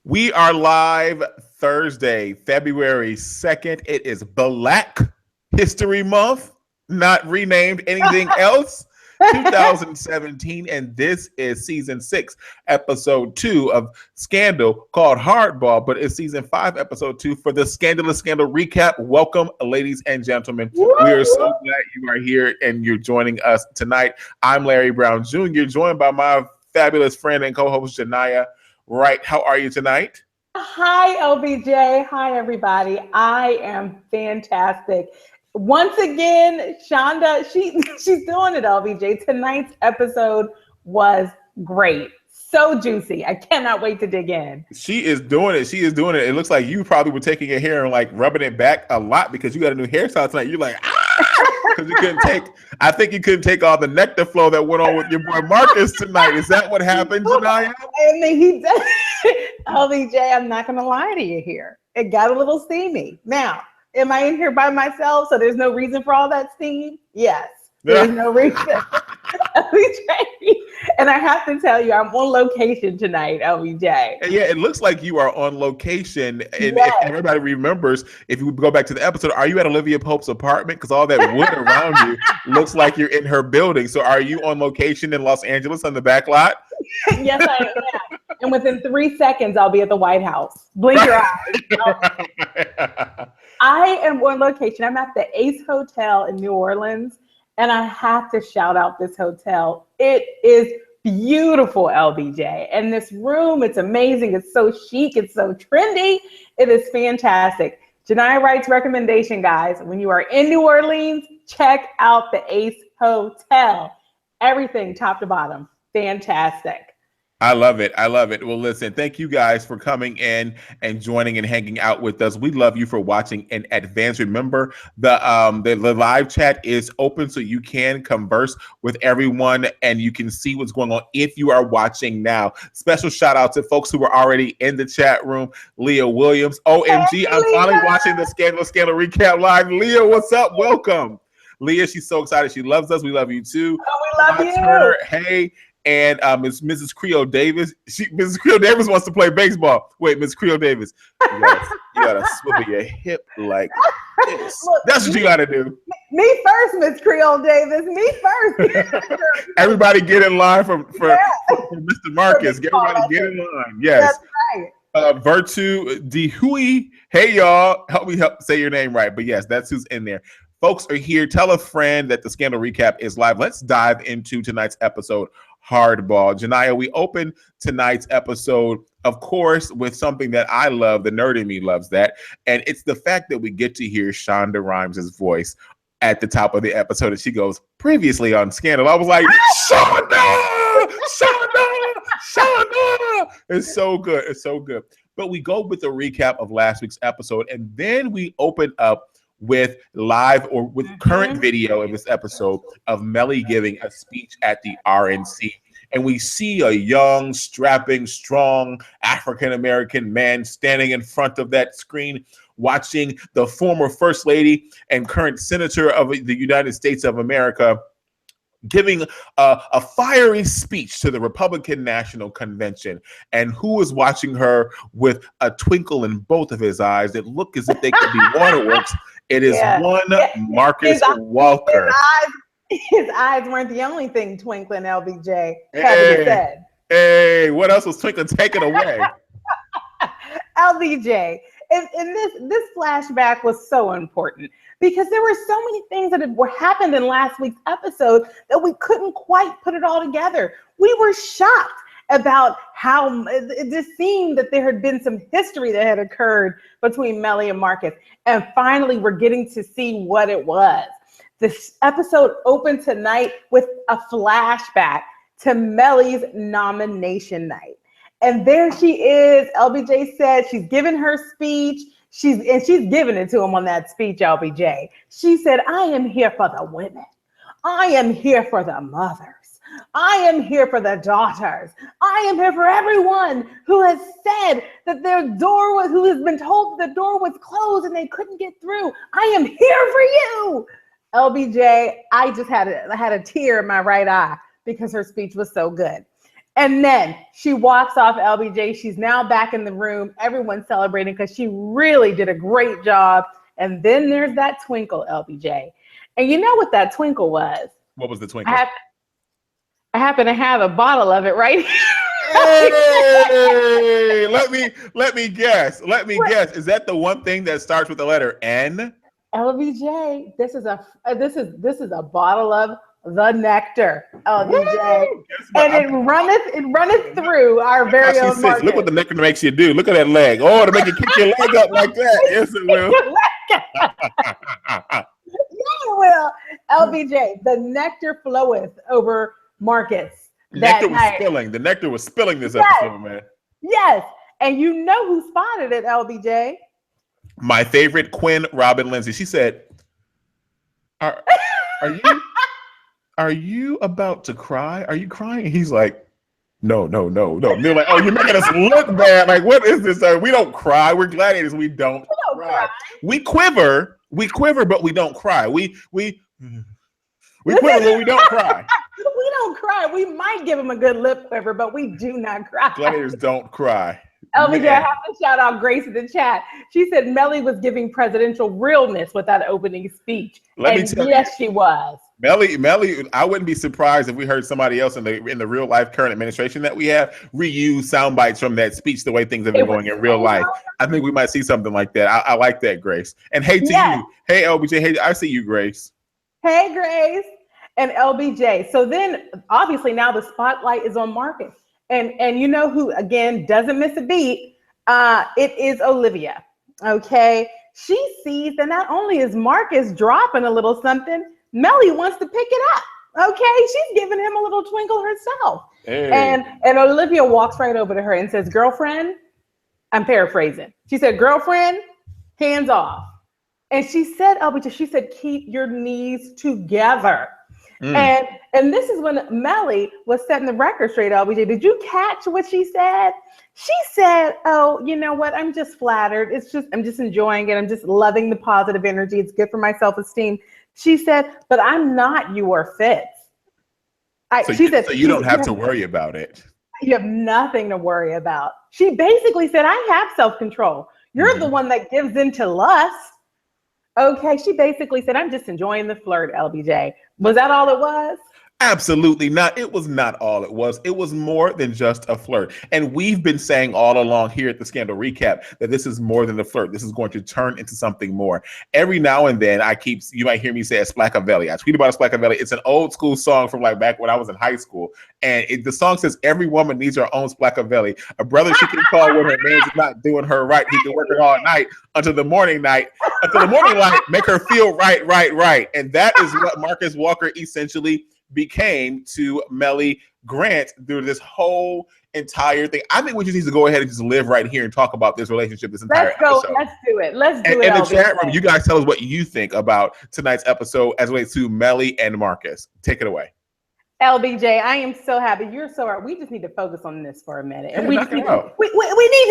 We are live Thursday, February 2nd. It is Black History Month, not renamed anything else. 2017, and this is season 6, episode 2 of Scandal, called Hardball, but it's season 5, episode 2 for the Scandalous Scandal recap. Welcome, ladies and gentlemen. We are so glad you are here and you're joining us tonight. I'm Larry Brown Jr., joined by my fabulous friend and co-host Janiyah Wright. How are you tonight? Hi, LBJ. Hi, everybody. I am fantastic. Once again, Shonda, she's doing it, LBJ. Tonight's episode was great. So juicy. I cannot wait to dig in. She is doing it. She is doing it. It looks like you probably were taking your hair and like rubbing it back a lot because you got a new hairstyle tonight. You're like, because you couldn't take, I think you couldn't take all the Nectar flow that went on with your boy Marcus tonight. Is that what happened, Janiyah? I mean, he did. LBJ, I'm not going to lie to you here. It got a little steamy. Now, am I in here by myself, so there's no reason for all that steam? Yes, there's no reason. LBJ, and I have to tell you, I'm on location tonight, LBJ. Yeah, it looks like you are on location. And yes. If everybody remembers, if you go back to the episode, are you at Olivia Pope's apartment? Because all that wood around you looks like you're in her building. So are you on location in Los Angeles on the back lot? Yes, I am. And within 3 seconds, I'll be at the White House. Blink your eyes. I am on location. I'm at the Ace Hotel in New Orleans, and I have to shout out this hotel. It is beautiful, LBJ. And this room, it's amazing. It's so chic. It's so trendy. It is fantastic. Janiyah Wright's recommendation, guys, when you are in New Orleans, check out the Ace Hotel. Everything top to bottom. Fantastic. I love it. I love it. Well, listen, thank you guys for coming in and joining and hanging out with us. We love you for watching in advance. Remember, the live chat is open so you can converse with everyone and you can see what's going on if you are watching now. Special shout out to folks who are already in the chat room. Leah Williams. OMG, I'm finally watching the Scandal recap live. Leah, what's up? Welcome. Leah, she's so excited. She loves us. We love you too. Oh, we love you. Turner, hey. And it's Mrs. Creole Davis. Mrs. Creole Davis wants to play baseball. Wait, Mrs. Creole Davis, you gotta swivel your hip like this. Look, that's what you gotta do. Me first, Miss Creole Davis. Me first. Everybody get in line for Mr. Marcus. Everybody get in line. Yes. That's right. Virtue Dehui. Hey y'all, help me say your name right. But yes, that's who's in there. Folks are here. Tell a friend that the Scandal recap is live. Let's dive into tonight's episode. Hardball. Janiyah, we open tonight's episode, of course, with something that I love. The nerd in me loves that. And it's the fact that we get to hear Shonda Rhimes' voice at the top of the episode. And she goes, previously on Scandal. I was like, Shonda! It's so good. It's so good. But we go with the recap of last week's episode. And then we open up with live or with current video of this episode of Mellie giving a speech at the RNC. And we see a young, strapping, strong African-American man standing in front of that screen, watching the former First Lady and current Senator of the United States of America giving a fiery speech to the Republican National Convention. And who is watching her with a twinkle in both of his eyes that look as if they could be waterworks? It is Marcus Walker. His eyes weren't the only thing twinkling, LBJ. Said. Hey, what else was twinkling? Take it away. LBJ. And this flashback was so important because there were so many things that had happened in last week's episode that we couldn't quite put it all together. We were shocked about how it just seemed that there had been some history that had occurred between Mellie and Marcus. And finally, we're getting to see what it was. This episode opened tonight with a flashback to Mellie's nomination night. And there she is. LBJ said she's given her speech. She's giving it to him on that speech, LBJ. She said, I am here for the women. I am here for the mothers. I am here for the daughters. I am here for everyone who has said that their door was, who has been told that the door was closed and they couldn't get through. I am here for you. LBJ, I had a tear in my right eye because her speech was so good. And then she walks off LBJ. She's now back in the room. Everyone's celebrating because she really did a great job. And then there's that twinkle, LBJ. And you know what that twinkle was? What was the twinkle? I happen to have a bottle of it right here. Hey, let me guess. Is that the one thing that starts with the letter N? LBJ, this is a bottle of the Nectar, LBJ, and it runneth through our very own Marcus. Look what the Nectar makes you do. Look at that leg. Oh, to make you kick your leg up like that. Yes, it will. Yeah, it will. LBJ, the Nectar floweth over Marcus. The Nectar was spilling this episode, man. Yes, and you know who spotted it, LBJ? My favorite Quinn Robin Lindsay. She said, "Are you about to cry? Are you crying?" And he's like, No. And they're like, "Oh, you're making us look bad. Like, what is this? We don't cry. We're gladiators. We don't cry. We quiver, but we don't cry. We quiver, but we don't cry. We don't cry. We might give them a good lip quiver, but we do not cry. Gladiators don't cry." LBJ, I have to shout out Grace in the chat. She said Mellie was giving presidential realness with that opening speech. Yes, she was. Mellie, I wouldn't be surprised if we heard somebody else in the real life current administration that we have reuse sound bites from that speech the way things have been going in real life. I think we might see something like that. I like that, Grace. And hey to you. Hey, LBJ. Hey, I see you, Grace. Hey, Grace. And LBJ. So then, obviously, now the spotlight is on Marcus. And you know who, again, doesn't miss a beat? It is Olivia, okay? She sees that not only is Marcus dropping a little something, Mellie wants to pick it up, okay? She's giving him a little twinkle herself. Hey. And Olivia walks right over to her and says, "Girlfriend," I'm paraphrasing. She said, "Girlfriend, hands off." And she said, she said, "Keep your knees together." And this is when Mellie was setting the record straight, LBJ. Did you catch what she said? She said, "Oh, you know what? I'm just flattered. I'm just enjoying it. I'm just loving the positive energy. It's good for my self-esteem." She said, "But I'm not your Fitz." So you don't have to worry about it. You have nothing to worry about. She basically said, "I have self-control. You're the one that gives into lust." Okay, she basically said, "I'm just enjoying the flirt, LBJ." Was that all it was? Absolutely not. It was not all it was. It was more than just a flirt. And we've been saying all along here at the Scandal Recap that this is more than a flirt. This is going to turn into something more. Every now and then you might hear me say a Splackavelli. I tweet about a Splackavelli. It's an old school song from like back when I was in high school. And the song says, "Every woman needs her own Splackavelli. A brother she can call when her man's not doing her right. He can work her all night until the morning light, make her feel right. And that is what Marcus Walker essentially became to Mellie Grant through this whole entire thing. I think we just need to go ahead and just live right here and talk about this relationship this entire episode. Let's do it. In the chat room, you guys tell us what you think about tonight's episode as it relates to Mellie and Marcus. Take it away. LBJ, I am so happy. You're so right. We just need to focus on this for a minute. And we need to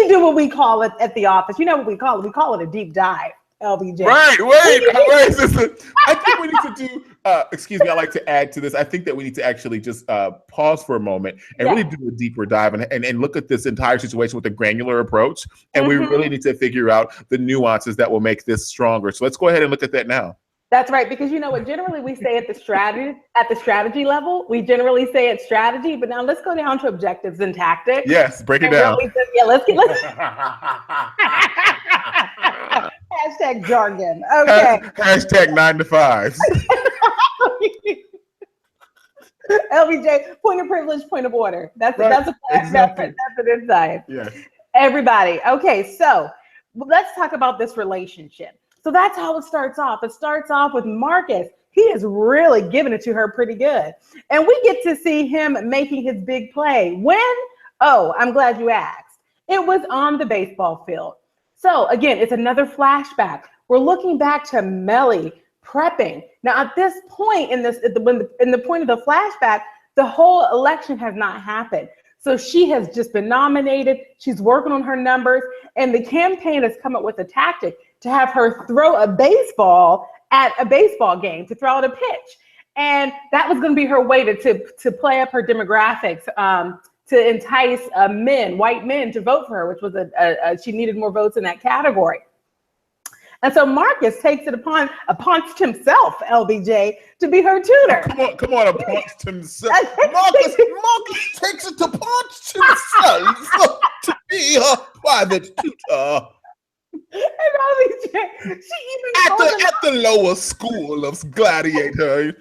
do what we call it at the office. You know what we call it? We call it a deep dive. LBJ. Right, wait, sister. I think we need to do, excuse me, I like to add to this. I think that we need to actually just pause for a moment and really do a deeper dive and look at this entire situation with a granular approach. And we really need to figure out the nuances that will make this stronger. So let's go ahead and look at that now. That's right, because you know what generally we say at the strategy level, we generally say it's strategy, but now let's go down to objectives and tactics. Yes, break it down. Let's hashtag jargon. Okay. Hashtag 9 to 5. LBJ, point of privilege, point of order. That's an insight. Yes. Everybody. Okay, so let's talk about this relationship. So that's how it starts off. It starts off with Marcus. He is really giving it to her pretty good. And we get to see him making his big play. When? Oh, I'm glad you asked. It was on the baseball field. So again, it's another flashback. We're looking back to Mellie prepping. Now at this point in the point of the flashback, the whole election has not happened. So she has just been nominated. She's working on her numbers, and the campaign has come up with a tactic to have her throw a baseball at a baseball game, to throw out a pitch. And that was going to be her way to play up her demographics, to entice white men to vote for her, which was she needed more votes in that category. And so Marcus takes it upon himself, LBJ, to be her tutor. Come on, upon himself. Marcus takes it upon himself to be her private tutor. And LBJ, she even at the lower school of Gladiator.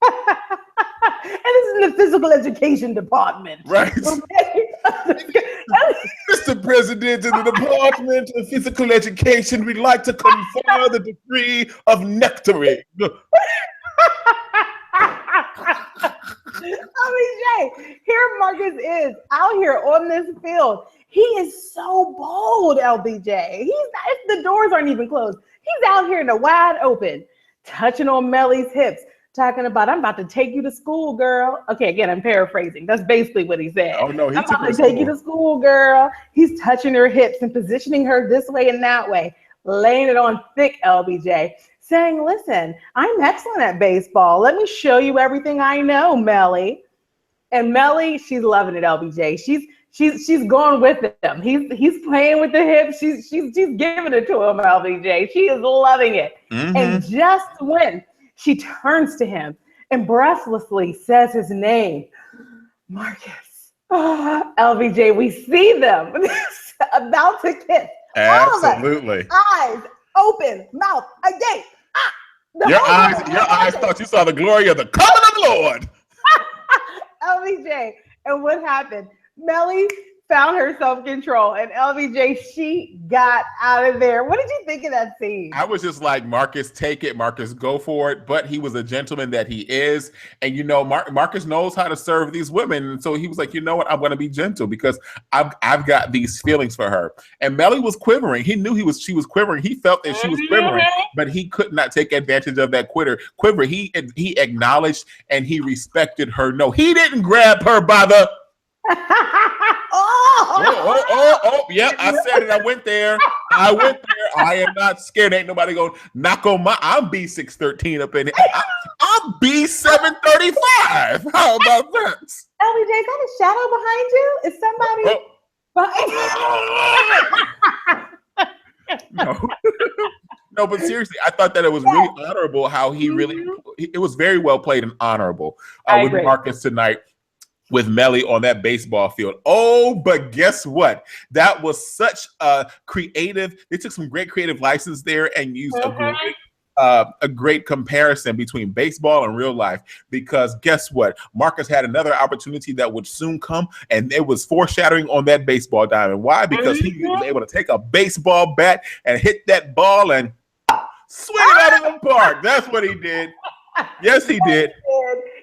And this is in the physical education department. Right. Okay? Mr. President, in the Department of Physical Education, we'd like to confer the degree of nectaring. LBJ, here Marcus is out here on this field. He is so bold, LBJ. The doors aren't even closed. He's out here in the wide open, touching on Mellie's hips, talking about, I'm about to take you to school, girl. Okay, again, I'm paraphrasing. That's basically what he said. Oh, no, I'm about to take you to school, girl. He's touching her hips and positioning her this way and that way, laying it on thick, LBJ, saying, listen, I'm excellent at baseball. Let me show you everything I know, Mellie. And Mellie, she's loving it, LBJ. She's going with him. He's playing with the hips. She's giving it to him, LBJ. She is loving it. Mm-hmm. And just when she turns to him and breathlessly says his name, Marcus. Oh, LBJ, we see them about to kiss. Absolutely. Eyes open, mouth agape. Your eyes thought you saw the glory of the coming of the Lord. LBJ, and what happened? Mellie found her self-control, and LBJ, she got out of there. What did you think of that scene? I was just like, Marcus, take it. Marcus, go for it. But he was a gentleman that he is. And, you know, Marcus knows how to serve these women. And so he was like, you know what? I'm going to be gentle because I've got these feelings for her. And Mellie was quivering. He knew she was quivering. He felt that she was quivering, but he could not take advantage of that quiver. He acknowledged and he respected her. No, he didn't grab her by the... Yeah, I said it. I went there. I am not scared. Ain't nobody gonna knock on my. I'm B613 up in here. I'm B735. How about that? LBJ, is that a shadow behind you? Is somebody No. No, but seriously, I thought that it was really honorable how it was very well played and honorable with Marcus tonight. With Mellie on that baseball field. Oh, but guess what? That was such a creative. They took some great creative license there and used a great comparison between baseball and real life. Because guess what? Marcus had another opportunity that would soon come, and it was foreshadowing on that baseball diamond. Why? Because he was able to take a baseball bat and hit that ball and swing it out of the park. That's what he did. Yes, he did.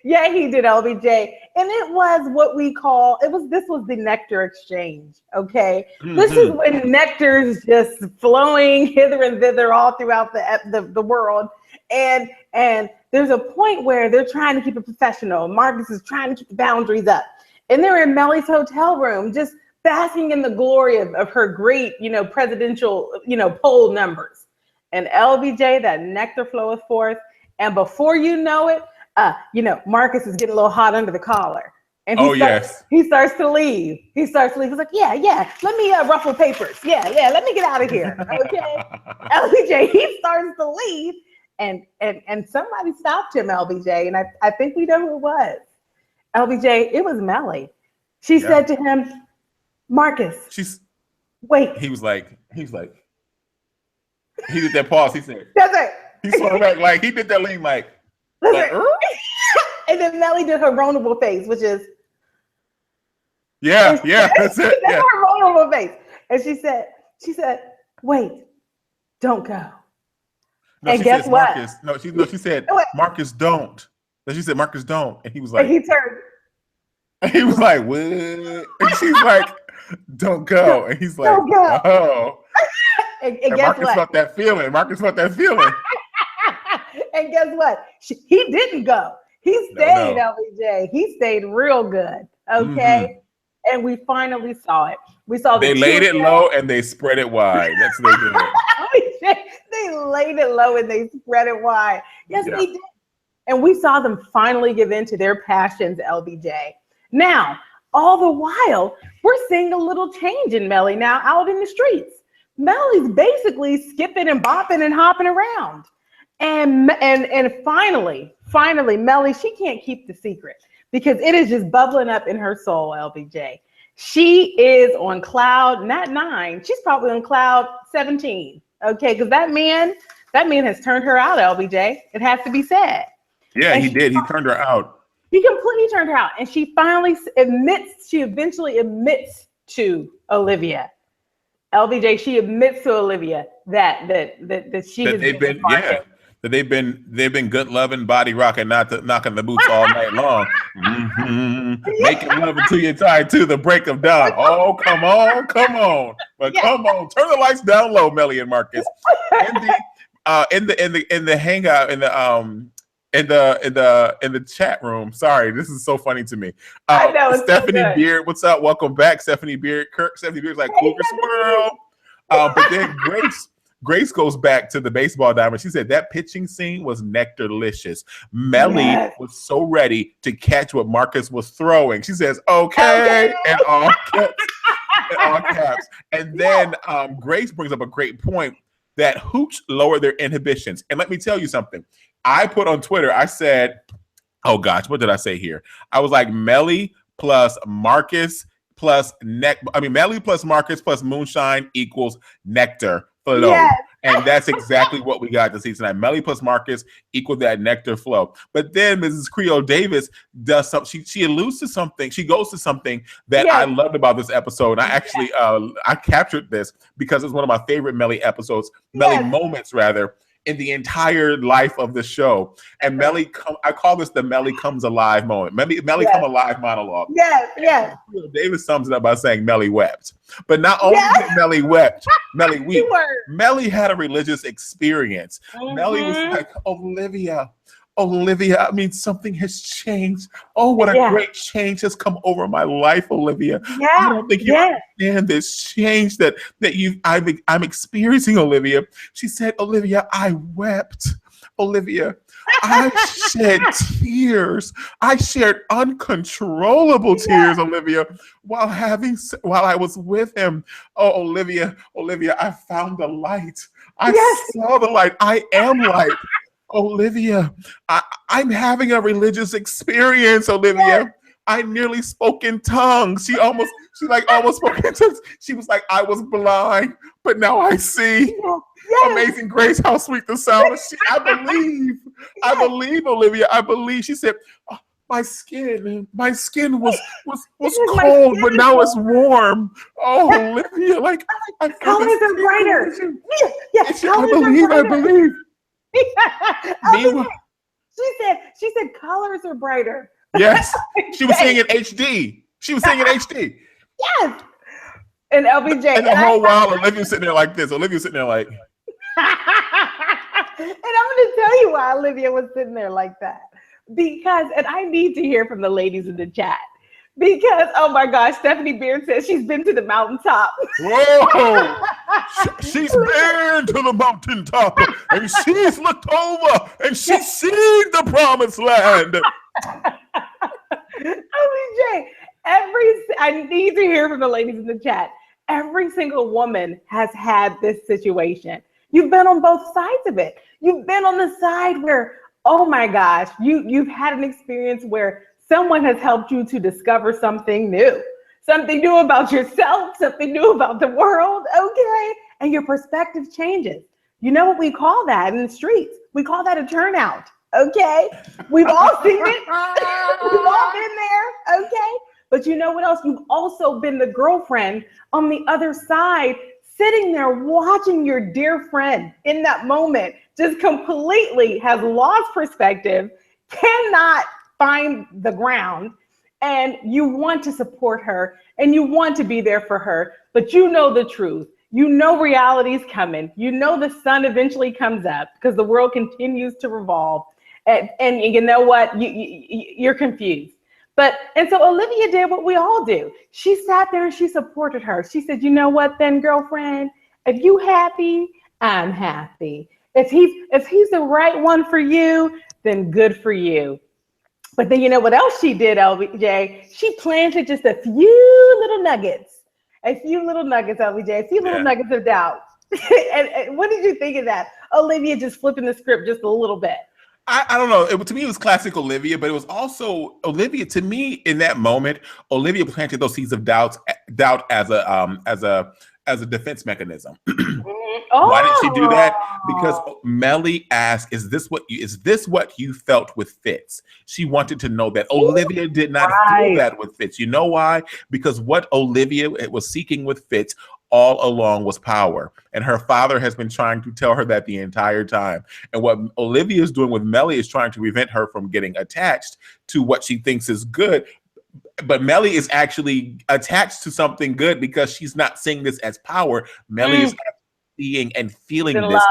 Yeah, he did, LBJ. And it was what we call, this was the Nectar exchange, okay? Mm-hmm. This is when Nectar's just flowing hither and thither all throughout the world. And there's a point where they're trying to keep it professional. Marcus is trying to keep the boundaries up. And they're in Mellie's hotel room, just basking in the glory of her great, presidential, poll numbers. And LBJ, that Nectar floweth forth. And before you know it, Marcus is getting a little hot under the collar. And he starts to leave. He's like, yeah, let me ruffle papers. Yeah, let me get out of here. Okay. LBJ, he starts to leave. And somebody stopped him, LBJ. And I think we know who it was. LBJ, it was Mellie. She said to him, Marcus, wait. He was like, he did that pause. He said, that's it. He swung back like he did that lean like and then Mellie did her vulnerable face, which is that's it. That's her vulnerable face. And she said, wait, don't go. No, and guess what? Marcus, she said, Marcus, don't. Then she said, Marcus, don't. And he was like, and he turned. And he was like, what? And she's like, don't go. And he's like, don't go. Oh. and guess Marcus what? Felt that feeling. Marcus felt that feeling. And guess what? He didn't go. He stayed, LBJ. He stayed real good. Okay. Mm-hmm. And we finally saw it. We saw they laid it low and they spread it wide. That's what they did. They laid it low and they spread it wide. Yes, they did. And we saw them finally give in to their passions, LBJ. Now, all the while, we're seeing a little change in Mellie now out in the streets. Mellie's basically skipping and bopping and hopping around. And finally, Mellie, she can't keep the secret because it is just bubbling up in her soul, LBJ. She is on cloud, not 9, she's probably on cloud 17. Okay, because that man has turned her out, LBJ. It has to be said. Yeah, and he did. He turned her out. He completely turned her out. And she eventually admits to Olivia. LBJ, she admits to Olivia that she has been that they've been good loving, body rocking, knocking the boots all night long. Making love until you're tired to the break of dawn. Oh, come on. But come on, turn the lights down low, Mellie and Marcus. In the hangout in the chat room. Sorry, this is so funny to me. I know, Stephanie Beard, what's up? Welcome back, Stephanie Beard. Stephanie Beard's like Cougar Swirl. But then Grace goes back to the baseball diamond. She said that pitching scene was nectarlicious. Mellie was so ready to catch what Marcus was throwing. She says, okay. And all caps. And then Grace brings up a great point that hoops lower their inhibitions. And let me tell you something. I put on Twitter, I said, oh gosh, what did I say here? I was like, Mellie plus Marcus plus Mellie plus Marcus plus Moonshine equals Nectar flow. Yes. And that's exactly what we got to see tonight. Mellie plus Marcus equal that Nectar flow. But then Mrs. Creole Davis does something. She alludes to something. She goes to something that I loved about this episode. And I actually I captured this because it's one of my favorite Mellie episodes, Mellie moments rather, in the entire life of the show. And Mellie, I call this the Mellie comes alive moment. Mellie come alive monologue. Yes. Davis sums it up by saying Mellie wept. But not only did Mellie wept, Mellie wept. Mellie had a religious experience. Mellie was like, Olivia, I mean, something has changed. Oh, what a great change has come over my life, Olivia. I don't think you understand this change that I'm experiencing, Olivia. She said, Olivia, I wept. Olivia, I shed tears. I shared uncontrollable tears, Olivia, while I was with him. Oh, Olivia, I found the light. I saw the light. I am light. Olivia, I'm having a religious experience, Olivia. I nearly spoke in tongues. She almost spoke in tongues. She was like, I was blind, but now I see. Amazing Grace, how sweet the sound is. I believe, Olivia. I believe. She said, oh, my skin was cold, but now it's warm. Oh, Olivia, like colors are brighter. I believe. She said colors are brighter. Yes, she was singing HD. Yes. And LBJ. And the whole while, Olivia's sitting there like this. Olivia's sitting there like. And I'm going to tell you why Olivia was sitting there like that. Because, and I need to hear from the ladies in the chat. Because, oh my gosh, Stephanie Beard says she's been to the mountaintop. Whoa! She's been to the mountaintop and she's looked over and she's seen the promised land. OBJ, I need to hear from the ladies in the chat. Every single woman has had this situation. You've been on both sides of it. You've been on the side where, oh my gosh, you've had an experience where someone has helped you to discover something new about yourself, something new about the world, okay? And your perspective changes. You know what we call that in the streets? We call that a turnout, okay? We've all seen it. We've all been there, okay? But you know what else? You've also been the girlfriend on the other side, sitting there watching your dear friend in that moment just completely has lost perspective, cannot find the ground, and you want to support her and you want to be there for her, but you know the truth. You know reality's coming. You know the sun eventually comes up because the world continues to revolve. And you know what? You're confused. And so Olivia did what we all do. She sat there and she supported her. She said, you know what then, girlfriend? If you happy, I'm happy. If he's the right one for you, then good for you. But then you know what else she did, LBJ? She planted just a few little nuggets, LBJ, a few little nuggets of doubt. and what did you think of that? Olivia just flipping the script just a little bit. I don't know. To me, it was classic Olivia, but it was also Olivia. To me, in that moment, Olivia planted those seeds of doubt as a defense mechanism. Why did she do that? Because Mellie asked, "Is this what you felt with Fitz?" She wanted to know that. Olivia did not feel that with Fitz. You know why? Because what Olivia was seeking with Fitz all along was power, and her father has been trying to tell her that the entire time. And what Olivia is doing with Mellie is trying to prevent her from getting attached to what she thinks is good. But Mellie is actually attached to something good because she's not seeing this as power. Mellie is seeing and feeling this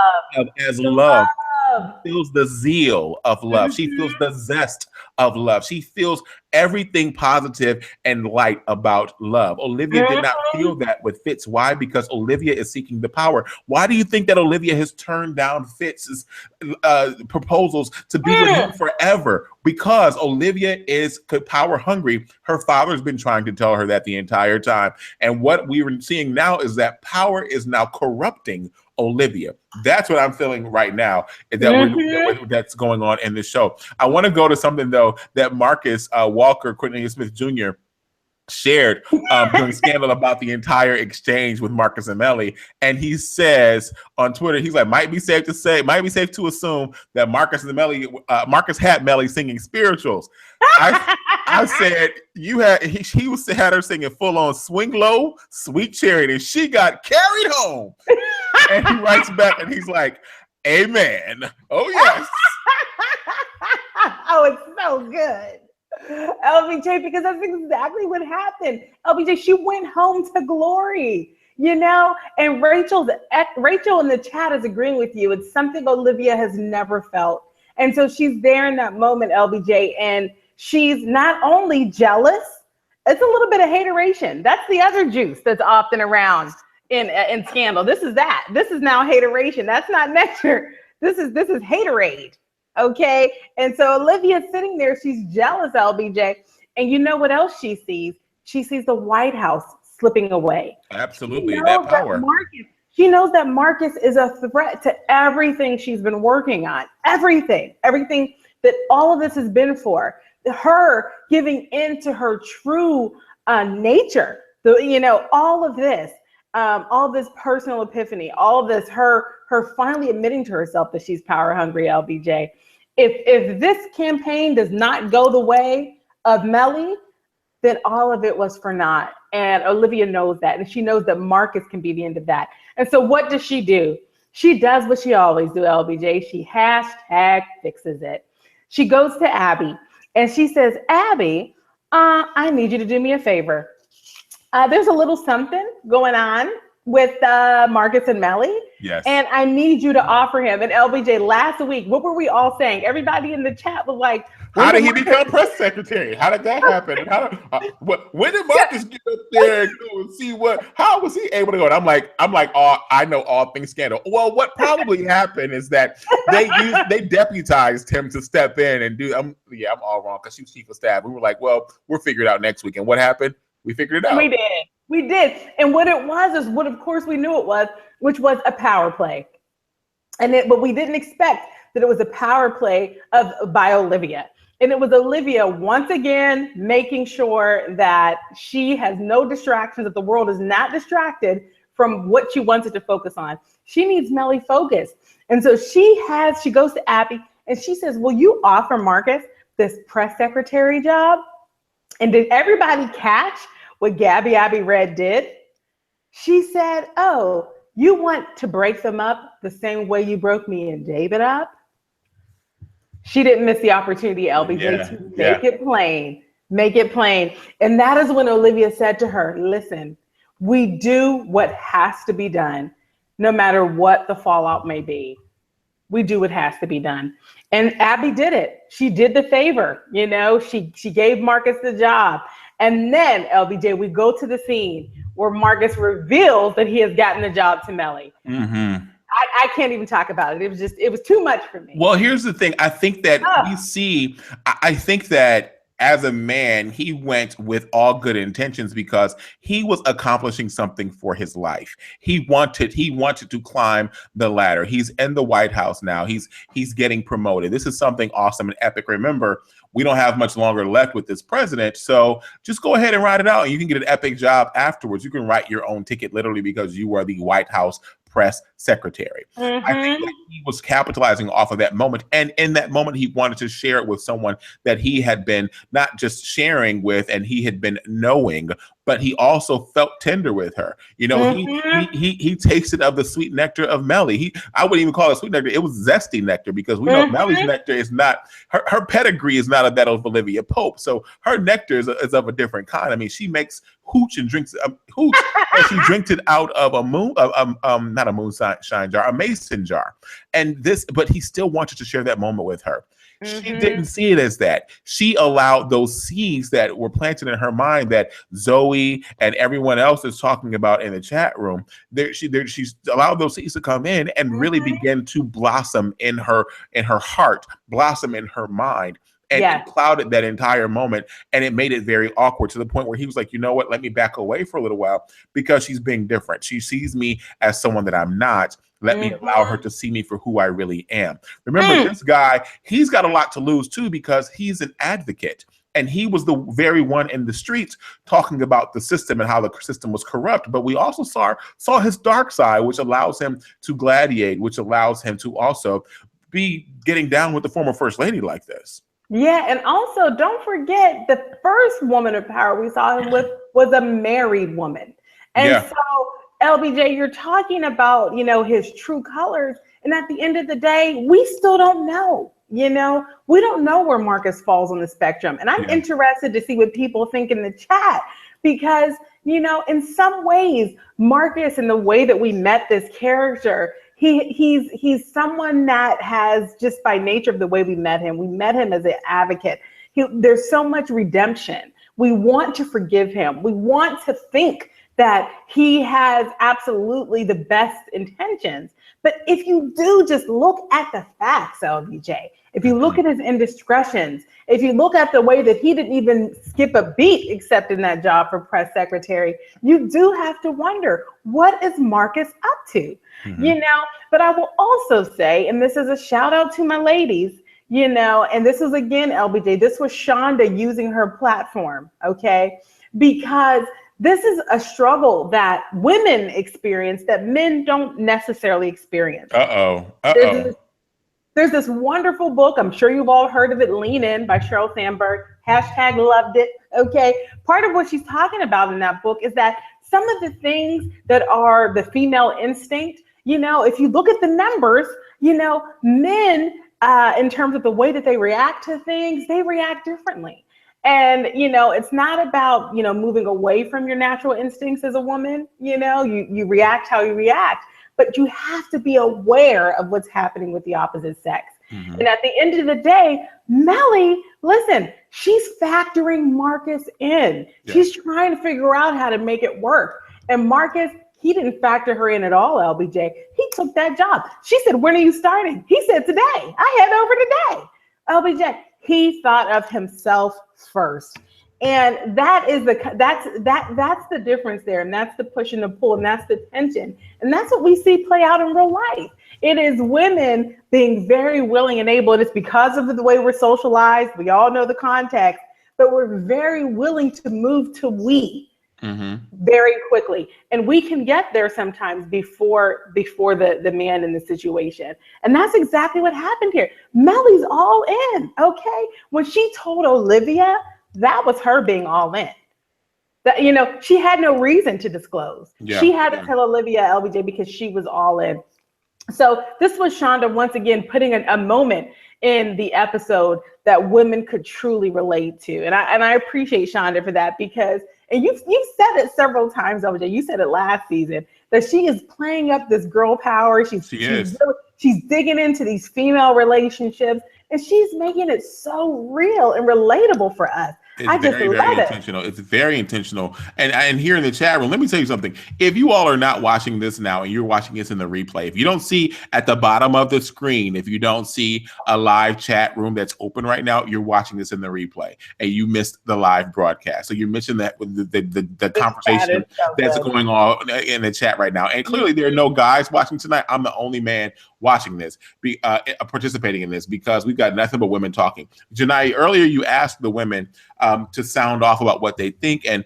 as love. She feels the zeal of love. She feels the zest of love. She feels everything positive and light about love. Olivia did not feel that with Fitz. Why? Because Olivia is seeking the power. Why do you think that Olivia has turned down Fitz's proposals to be with him forever? Because Olivia is power hungry. Her father's been trying to tell her that the entire time. And what we're seeing now is that power is now corrupting Olivia. That's what I'm feeling right now. That's going on in this show. I want to go to something though that Marcus Walker, Cornelius Smith Jr. shared during Scandal about the entire exchange with Marcus and Mellie. And he says on Twitter, he's like, might be safe to assume that Marcus had Mellie singing spirituals. I said he had her singing full on Swing Low, Sweet Chariot, and she got carried home. And he writes back and he's like, amen. Oh yes. Oh, it's so good. LBJ, because that's exactly what happened. LBJ, she went home to glory, and Rachel in the chat is agreeing with you. It's something Olivia has never felt. And so she's there in that moment, LBJ, and she's not only jealous, it's a little bit of hateration. That's the other juice that's often around in Scandal. This is that. This is now hateration. That's not Nectar. This is haterade. Okay. And so Olivia's sitting there, she's jealous, LBJ. And you know what else she sees? She sees the White House slipping away. Absolutely. That power. She knows that Marcus is a threat to everything she's been working on. Everything that all of this has been for. Her giving in to her true nature. All of this. All this personal epiphany, all of this, her finally admitting to herself that she's power hungry, LBJ. If this campaign does not go the way of Mellie, then all of it was for naught. And Olivia knows that. And she knows that Marcus can be the end of that. And so what does she do? She does what she always do, LBJ. She #fixes it. She goes to Abby and she says, Abby, I need you to do me a favor. There's a little something going on with Marcus and Mellie. Yes. And I need you to offer him. And LBJ, last week, what were we all saying? Everybody in the chat was like, how did he become press secretary? How did that happen? When did Marcus get up there and go and see how was he able to go? And I'm like, I know all things Scandal. Well, what probably happened is that they deputized him to step in and do. I'm all wrong because she was chief of staff. We were like, well, we'll figure it out next week. And what happened? We figured it out. We did. And what it was is what, of course, we knew it was, which was a power play. But we didn't expect that it was a power play by Olivia. And it was Olivia once again making sure that she has no distractions, that the world is not distracted from what she wanted to focus on. She needs Mellie focused. And so she goes to Abby and she says, will you offer Marcus this press secretary job? And did everybody catch what Abby Red did? She said, oh, you want to break them up the same way you broke me and David up? She didn't miss the opportunity, LBJ, to make it plain. Make it plain. And that is when Olivia said to her, listen, we do what has to be done, no matter what the fallout may be. We do what has to be done. And Abby did it. She did the favor. She gave Marcus the job. And then, LBJ, we go to the scene where Marcus reveals that he has gotten the job to Mellie. Mm-hmm. I can't even talk about it. It was too much for me. Well, here's the thing. I think that I think that as a man, he went with all good intentions because he was accomplishing something for his life. He wanted to climb the ladder. He's in the White House now. He's getting promoted. This is something awesome and epic. Remember, we don't have much longer left with this president. So just go ahead and ride it out. And you can get an epic job afterwards. You can write your own ticket literally because you are the White House press secretary. I think that he was capitalizing off of that moment. And in that moment, he wanted to share it with someone that he had been not just sharing with and he had been knowing, but he also felt tender with her. You know, he tasted of the sweet nectar of Mellie. I wouldn't even call it sweet nectar. It was zesty nectar because we know Mellie's nectar is not, her pedigree is not that of Olivia Pope. So her nectar is of a different kind. I mean, she makes hooch and drinks hooch and she drinks it out of not a moonshine jar, a mason jar. But he still wanted to share that moment with her. She didn't see it as that. She allowed those seeds that were planted in her mind that Zoe and everyone else is talking about in the chat room. She's allowed those seeds to come in and really begin to blossom in her heart, blossom in her mind. And it clouded that entire moment, and it made it very awkward to the point where he was like, you know what, let me back away for a little while because she's being different. She sees me as someone that I'm not. Let me allow her to see me for who I really am. Remember, this guy, he's got a lot to lose too because he's an advocate. And he was the very one in the streets talking about the system and how the system was corrupt. But we also saw his dark side, which allows him to gladiate, which allows him to also be getting down with the former first lady like this. Yeah, and also don't forget the first woman of power we saw him with was a married woman. And so LBJ, you're talking about, you know, his true colors. And at the end of the day, we still don't know, you know, we don't know where Marcus falls on the spectrum. And I'm interested to see what people think in the chat because, you know, in some ways, Marcus and the way that we met this character, he's someone that has, just by nature of the way we met him as an advocate. There's so much redemption. We want to forgive him. We want to think that he has absolutely the best intentions. But if you do just look at the facts, LBJ, if you look at his indiscretions, if you look at the way that he didn't even skip a beat accepting that job for press secretary, you do have to wonder, what is Marcus up to? You know, but I will also say, and this is a shout out to my ladies, you know, and this is again, LBJ, this was Shonda using her platform, okay? Because this is a struggle that women experience that men don't necessarily experience. There's this wonderful book, I'm sure you've all heard of it, Lean In by Sheryl Sandberg, #loved it, okay? Part of what she's talking about in that book is that some of the things that are the female instinct, you know, if you look at the numbers, you know, men, in terms of the way that they react to things, they react differently. And, you know, it's not about, you know, moving away from your natural instincts as a woman, you know, you react how you react, but you have to be aware of what's happening with the opposite sex. And at the end of the day, Mellie, listen, she's factoring Marcus in. She's trying to figure out how to make it work. And Marcus, he didn't factor her in at all, LBJ. He took that job. She said, when are you starting? He said, today. I head over today. LBJ, he thought of himself first. And that's the difference there. And that's the push and the pull. And that's the tension. And that's what we see play out in real life. It is women being very willing and able. And it's because of the way we're socialized. We all know the context, but we're very willing to move to we very quickly. And we can get there sometimes before the man in the situation. And that's exactly what happened here. Mellie's all in, okay? When she told Olivia, that was her being all in. That, you know, she had no reason to disclose. She had to tell Olivia, LBJ, because she was all in. So this was Shonda once again putting a moment in the episode that women could truly relate to. And I appreciate Shonda for that because, and you've said it several times, LBJ, you said it last season, that she is playing up this girl power. She's digging into these female relationships and she's making it so real and relatable for us. It's very, very intentional. It's very intentional. And here in the chat room, let me tell you something. If you all are not watching this now and you're watching this in the replay, if you don't see at the bottom of the screen, if you don't see a live chat room that's open right now, you're watching this in the replay and you missed the live broadcast. So you're missing that with the conversation that's going on in the chat right now. And clearly there are no guys watching tonight. I'm the only man watching this, participating in this, because we've got nothing but women talking. Janai, earlier you asked the women to sound off about what they think, and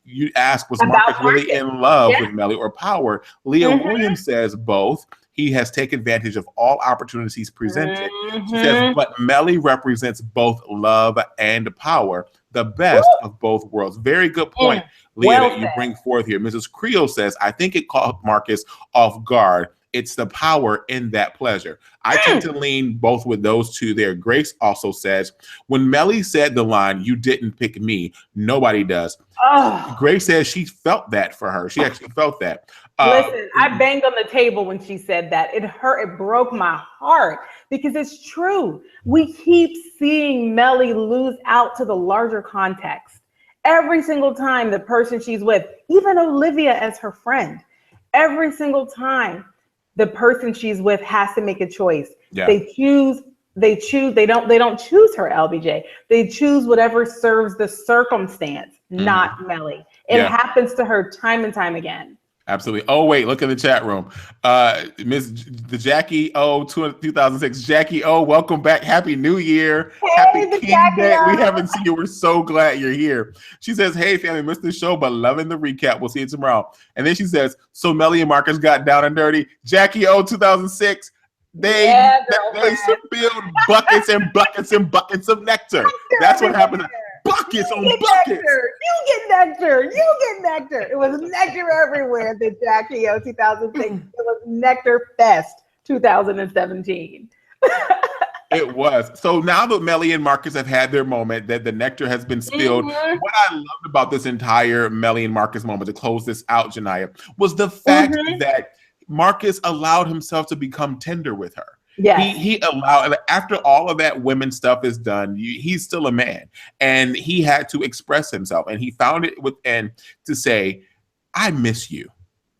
you asked, was Marcus really in love with Mellie or power? Leah Williams says both. He has taken advantage of all opportunities presented. She says, but Mellie represents both love and power, the best of both worlds. Very good point, Leah, that you bring forth here. Mrs. Creel says, I think it caught Marcus off guard. It's the power in that pleasure. I tend to lean both with those two there. Grace also says, when Mellie said the line, you didn't pick me, nobody does. Grace says she felt that for her. She actually felt that. Listen, I banged on the table when she said that. It hurt. It broke my heart because it's true. We keep seeing Mellie lose out to the larger context. Every single time the person she's with, even Olivia as her friend, every single time the person she's with has to make a choice. Yeah. They don't choose her, LBJ. They choose whatever serves the circumstance, not Mellie. It happens to her time and time again. Absolutely. Oh, wait, look in the chat room. The Jackie O 2006. Jackie O, welcome back. Happy New Year. Happy King Day. We haven't seen you. We're so glad you're here. She says, hey, family, missed the show, but loving the recap. We'll see you tomorrow. And then she says, so Mellie and Marcus got down and dirty. Jackie O 2006. They spilled buckets and buckets and buckets of nectar. That's what happened. Buckets on buckets. You get nectar. It was nectar everywhere. The Jackie O 2006. It was Nectar Fest 2017. It was. So now that Mellie and Marcus have had their moment, that the nectar has been spilled, what I loved about this entire Mellie and Marcus moment, to close this out, Janiyah, was the fact that Marcus allowed himself to become tender with her. Yeah, he allowed, after all of that women stuff is done, he's still a man, and he had to express himself, and he found it within to say, I miss you.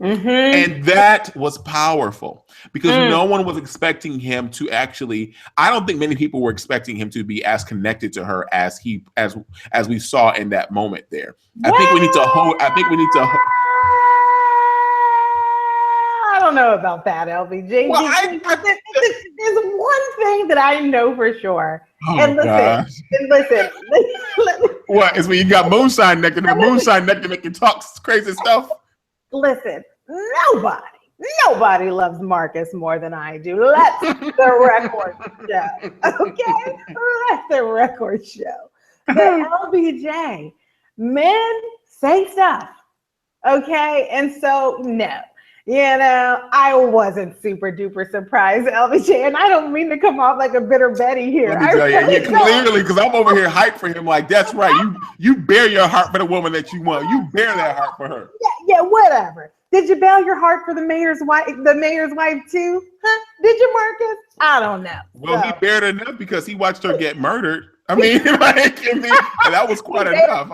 And that was powerful, because no one was expecting him to actually, I don't think many people were expecting him to be as connected to her as we saw in that moment there. I think we need to I don't know about that, LBJ. Well, there's one thing that I know for sure. Listen. What is when you got moonshine nectar? The moonshine nectar make you talk crazy stuff. Listen, nobody loves Marcus more than I do. Let the record show. Okay, let the record show. The LBJ, men say stuff. Okay, and so no. I wasn't super duper surprised, LBJ, and I don't mean to come off like a bitter Betty here. Let me tell you, clearly, because I'm over here hyped for him. Like, that's right. You bear your heart for the woman that you want. You bear that heart for her. Yeah, whatever. Did you bear your heart for the mayor's wife too? Huh? Did you, Marcus? I don't know. Well, he bared enough because he watched her get murdered. I mean, that was quite enough.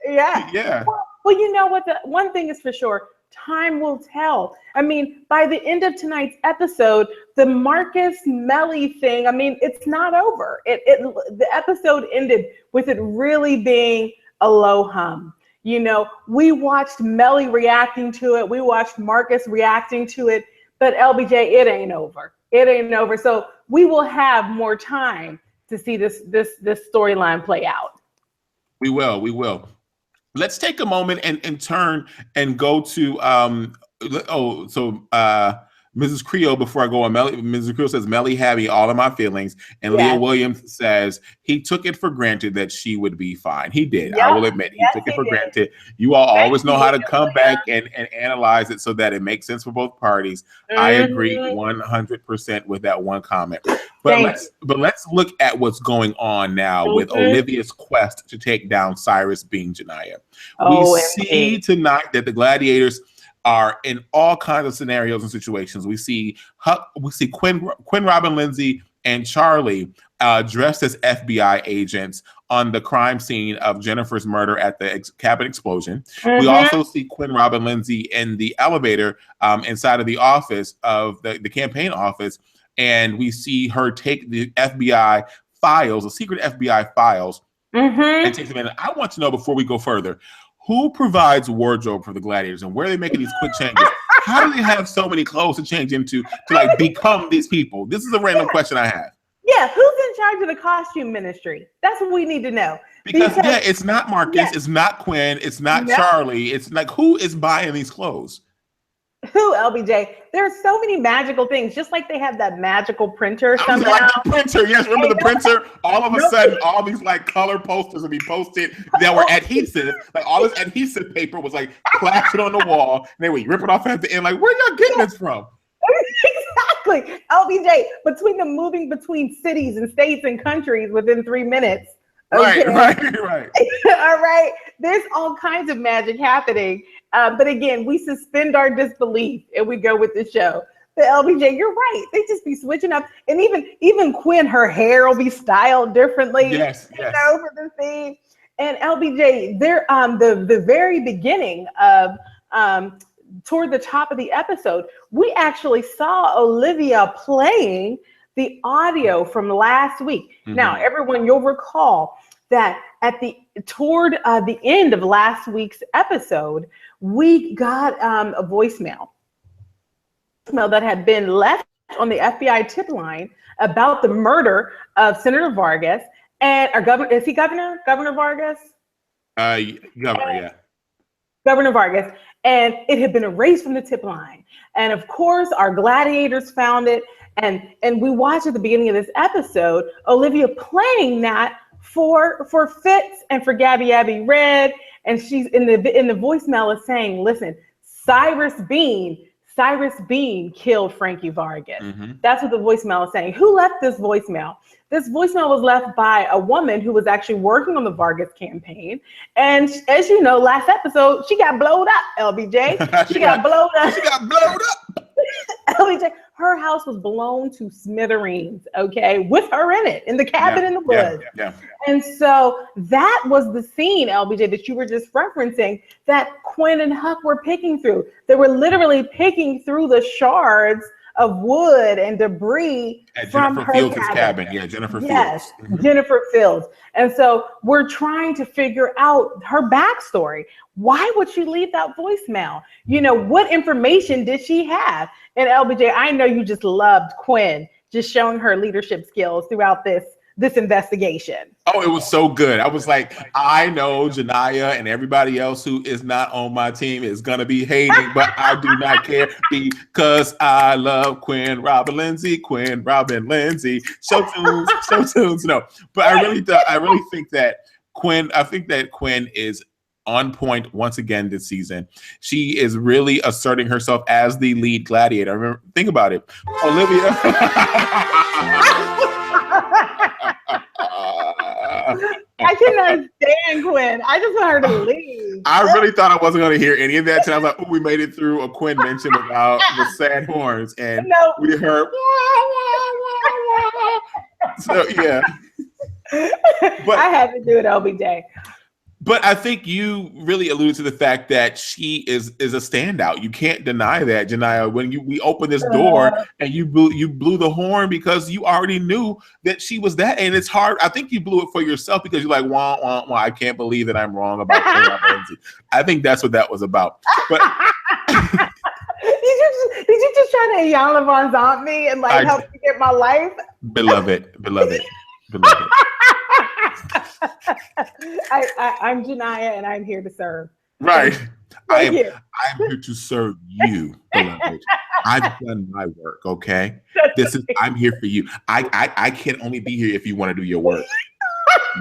Yeah. Well, you know what? The one thing is for sure. Time will tell. I mean, by the end of tonight's episode, the Marcus Mellie thing, I mean, it's not over. The episode ended with it really being a low hum. We watched Mellie reacting to it. We watched Marcus reacting to it. But LBJ, it ain't over. It ain't over. So we will have more time to see this storyline play out. We will. Let's take a moment and turn and go to Mrs. Creel before I go on. Mrs. Creel says, Mellie had me all of my feelings. And Leah Williams says he took it for granted that she would be fine. He did. Yep. I will admit, he took it for granted. You all always know how to come back and analyze it so that it makes sense for both parties. I agree 100% with that one comment. But let's look at what's going on now with Olivia's quest to take down Cyrus being Janiyah. We see tonight that the gladiators are in all kinds of scenarios and situations. We see Quinn Robin Lindsay and Charlie dressed as FBI agents on the crime scene of Jennifer's murder at the cabin explosion. We also see Quinn, Robin, Lindsay in the elevator inside of the office of the campaign office. And we see her take the FBI files, the secret FBI files, and take them in. I want to know, before we go further, who provides wardrobe for the gladiators, and where are they making these quick changes? How do they have so many clothes to change into to like become these people? This is a random question I have. Yeah, who's in charge of the costume ministry? That's what we need to know. Because yeah, it's not Marcus, it's not Quinn, it's not Charlie. It's like, who is buying these clothes? Who, LBJ? There are so many magical things, just like they have that magical printer somehow. Like the printer, yes. Remember the printer? All of a sudden, all these like color posters would be posted that were adhesive. Like all this adhesive paper was like plastered on the wall, and they would rip it off at the end. Like, where y'all getting this from? Exactly, LBJ. Between the moving between cities and states and countries within 3 minutes. Okay? Right. All right. There's all kinds of magic happening. But again, we suspend our disbelief and we go with the show. But LBJ, you're right. They just be switching up. And even Quinn, her hair will be styled differently. Yes. For the scene. And LBJ, they're the very beginning of toward the top of the episode, we actually saw Olivia playing the audio from last week. Now, everyone, you'll recall that toward the end of last week's episode, we got a voicemail that had been left on the FBI tip line about the murder of Senator Vargas and our governor. Is he governor? Governor Vargas? Governor, yeah. Governor Vargas, and it had been erased from the tip line. And of course, our gladiators found it, and we watched at the beginning of this episode Olivia playing that for Fitz and for Gabby Red, and she's in the voicemail is saying, "Listen, Cyrus Bean killed Frankie Vargas." That's what the voicemail is saying. Who left this voicemail? This voicemail was left by a woman who was actually working on the Vargas campaign. And as you know, last episode, she got blowed up, LBJ. She got blowed up. LBJ, her house was blown to smithereens, okay, with her in it, in the cabin in the woods. And so that was the scene, LBJ, that you were just referencing, that Quinn and Huck were picking through. They were literally picking through the shards of wood and debris from her cabin. Yeah, Jennifer Fields. Yes, Jennifer Fields. And so we're trying to figure out her backstory. Why would she leave that voicemail? You know, what information did she have? And LBJ, I know you just loved Quinn just showing her leadership skills throughout this investigation. Oh, it was so good. I was like, I know Janiyah and everybody else who is not on my team is going to be hating, but I do not care because I love Quinn, Robin, Lindsay. Show tunes. No, but I really think that Quinn is on point once again this season. She is really asserting herself as the lead gladiator. Think about it. Olivia. I cannot stand Quinn. I just want her to leave. I really thought I wasn't going to hear any of that. I was like, oh, we made it through a Quinn mention without the sad horns. And we heard, so yeah. But I had to do it, LBJ. But I think you really alluded to the fact that she is a standout. You can't deny that, Janiyah. When we opened this door and you blew the horn because you already knew that she was that, and it's hard. I think you blew it for yourself because you're like, wah, wah, wah, I can't believe that I'm wrong about Lindsay. I think that's what that was about. But did you just try to Iyanla Vanzant me and like help me get my life? Beloved. I'm Janiyah and I'm here to serve. Right. I'm here to serve you, beloved. I've done my work, okay? I'm here for you. I can only be here if you want to do your work.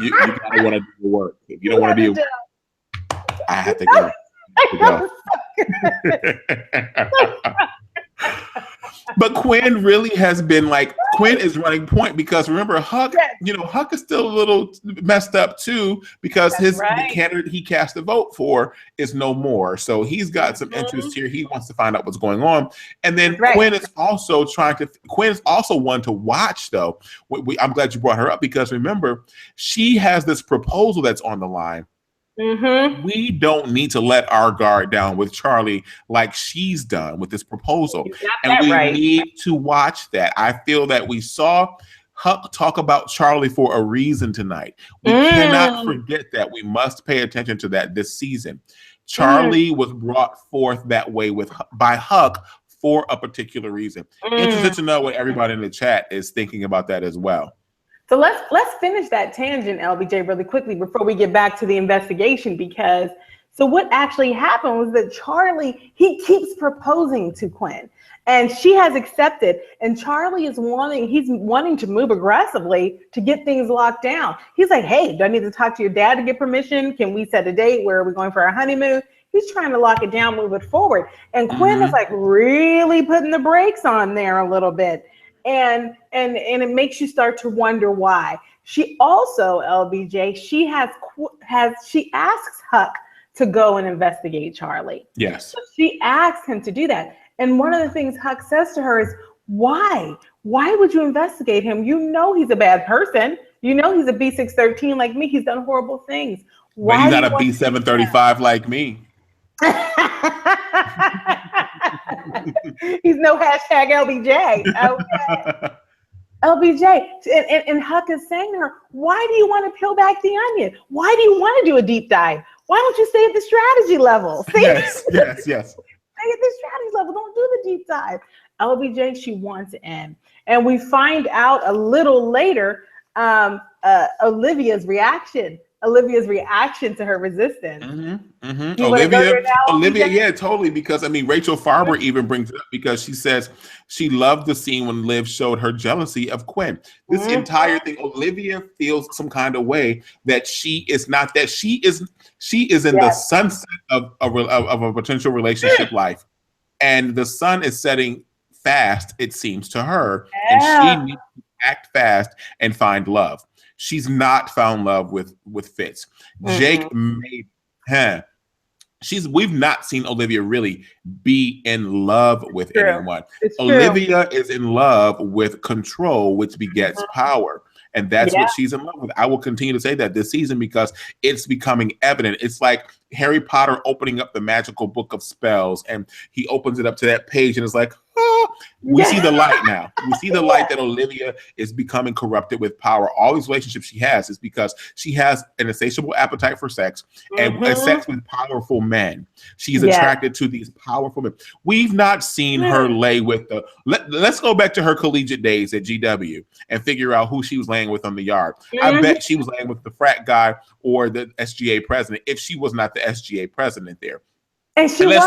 You gotta want to do your work. If you don't want to do your work, I have to go. But Quinn really has been like, Quinn is running point because remember Huck, Huck is still a little messed up too because the candidate he cast a vote for is no more. So he's got some interest here. He wants to find out what's going on. And then Quinn is also Quinn's also one to watch though. I'm glad you brought her up because remember, she has this proposal that's on the line. We don't need to let our guard down with Charlie like she's done with this proposal. And we need to watch that. I feel that we saw Huck talk about Charlie for a reason tonight. We cannot forget that. We must pay attention to that this season. Charlie was brought forth that way by Huck for a particular reason. Interested to know what everybody in the chat is thinking about that as well. So let's finish that tangent, LBJ, really quickly before we get back to the investigation, because so what actually happened was that Charlie, he keeps proposing to Quinn and she has accepted, and Charlie is wanting to move aggressively to get things locked down. He's like, hey, do I need to talk to your dad to get permission? Can we set a date? Where are we going for our honeymoon? He's trying to lock it down, move it forward. And Quinn is like really putting the brakes on there a little bit. And it makes you start to wonder why. She also, LBJ, she asks Huck to go and investigate Charlie. Yes. So she asks him to do that. And one of the things Huck says to her is, why? Why would you investigate him? You know he's a bad person. You know he's a B613 like me. He's done horrible things. Why but he's not a B735 like me. He's no hashtag LBJ. Okay. LBJ. And Huck is saying to her, why do you want to peel back the onion? Why do you want to do a deep dive? Why don't you stay at the strategy level? See? Yes. Stay at the strategy level. Don't do the deep dive. LBJ, she wants in. And we find out a little later Olivia's reaction to her resistance. Olivia, yeah, totally. Because I mean, Rachel Farber even brings it up because she says she loved the scene when Liv showed her jealousy of Quinn. This entire thing, Olivia feels some kind of way that she is not that she is in the sunset of a potential relationship life, and the sun is setting fast. It seems to her, and she needs to act fast and find love. She's not found love with Fitz. Jake made we've not seen Olivia really be in love with anyone. Olivia is in love with control, which begets power. And that's what she's in love with. I will continue to say that this season because it's becoming evident. It's like Harry Potter opening up the magical book of spells, and he opens it up to that page and it's like, we see the light now. We see the light that Olivia is becoming corrupted with power. All these relationships she has is because she has an insatiable appetite for sex and sex with powerful men. She's attracted to these powerful men. We've not seen her lay with let's go back to her collegiate days at GW and figure out who she was laying with on the yard. I bet she was laying with the frat guy or the SGA president if she was not the SGA president there. And she was,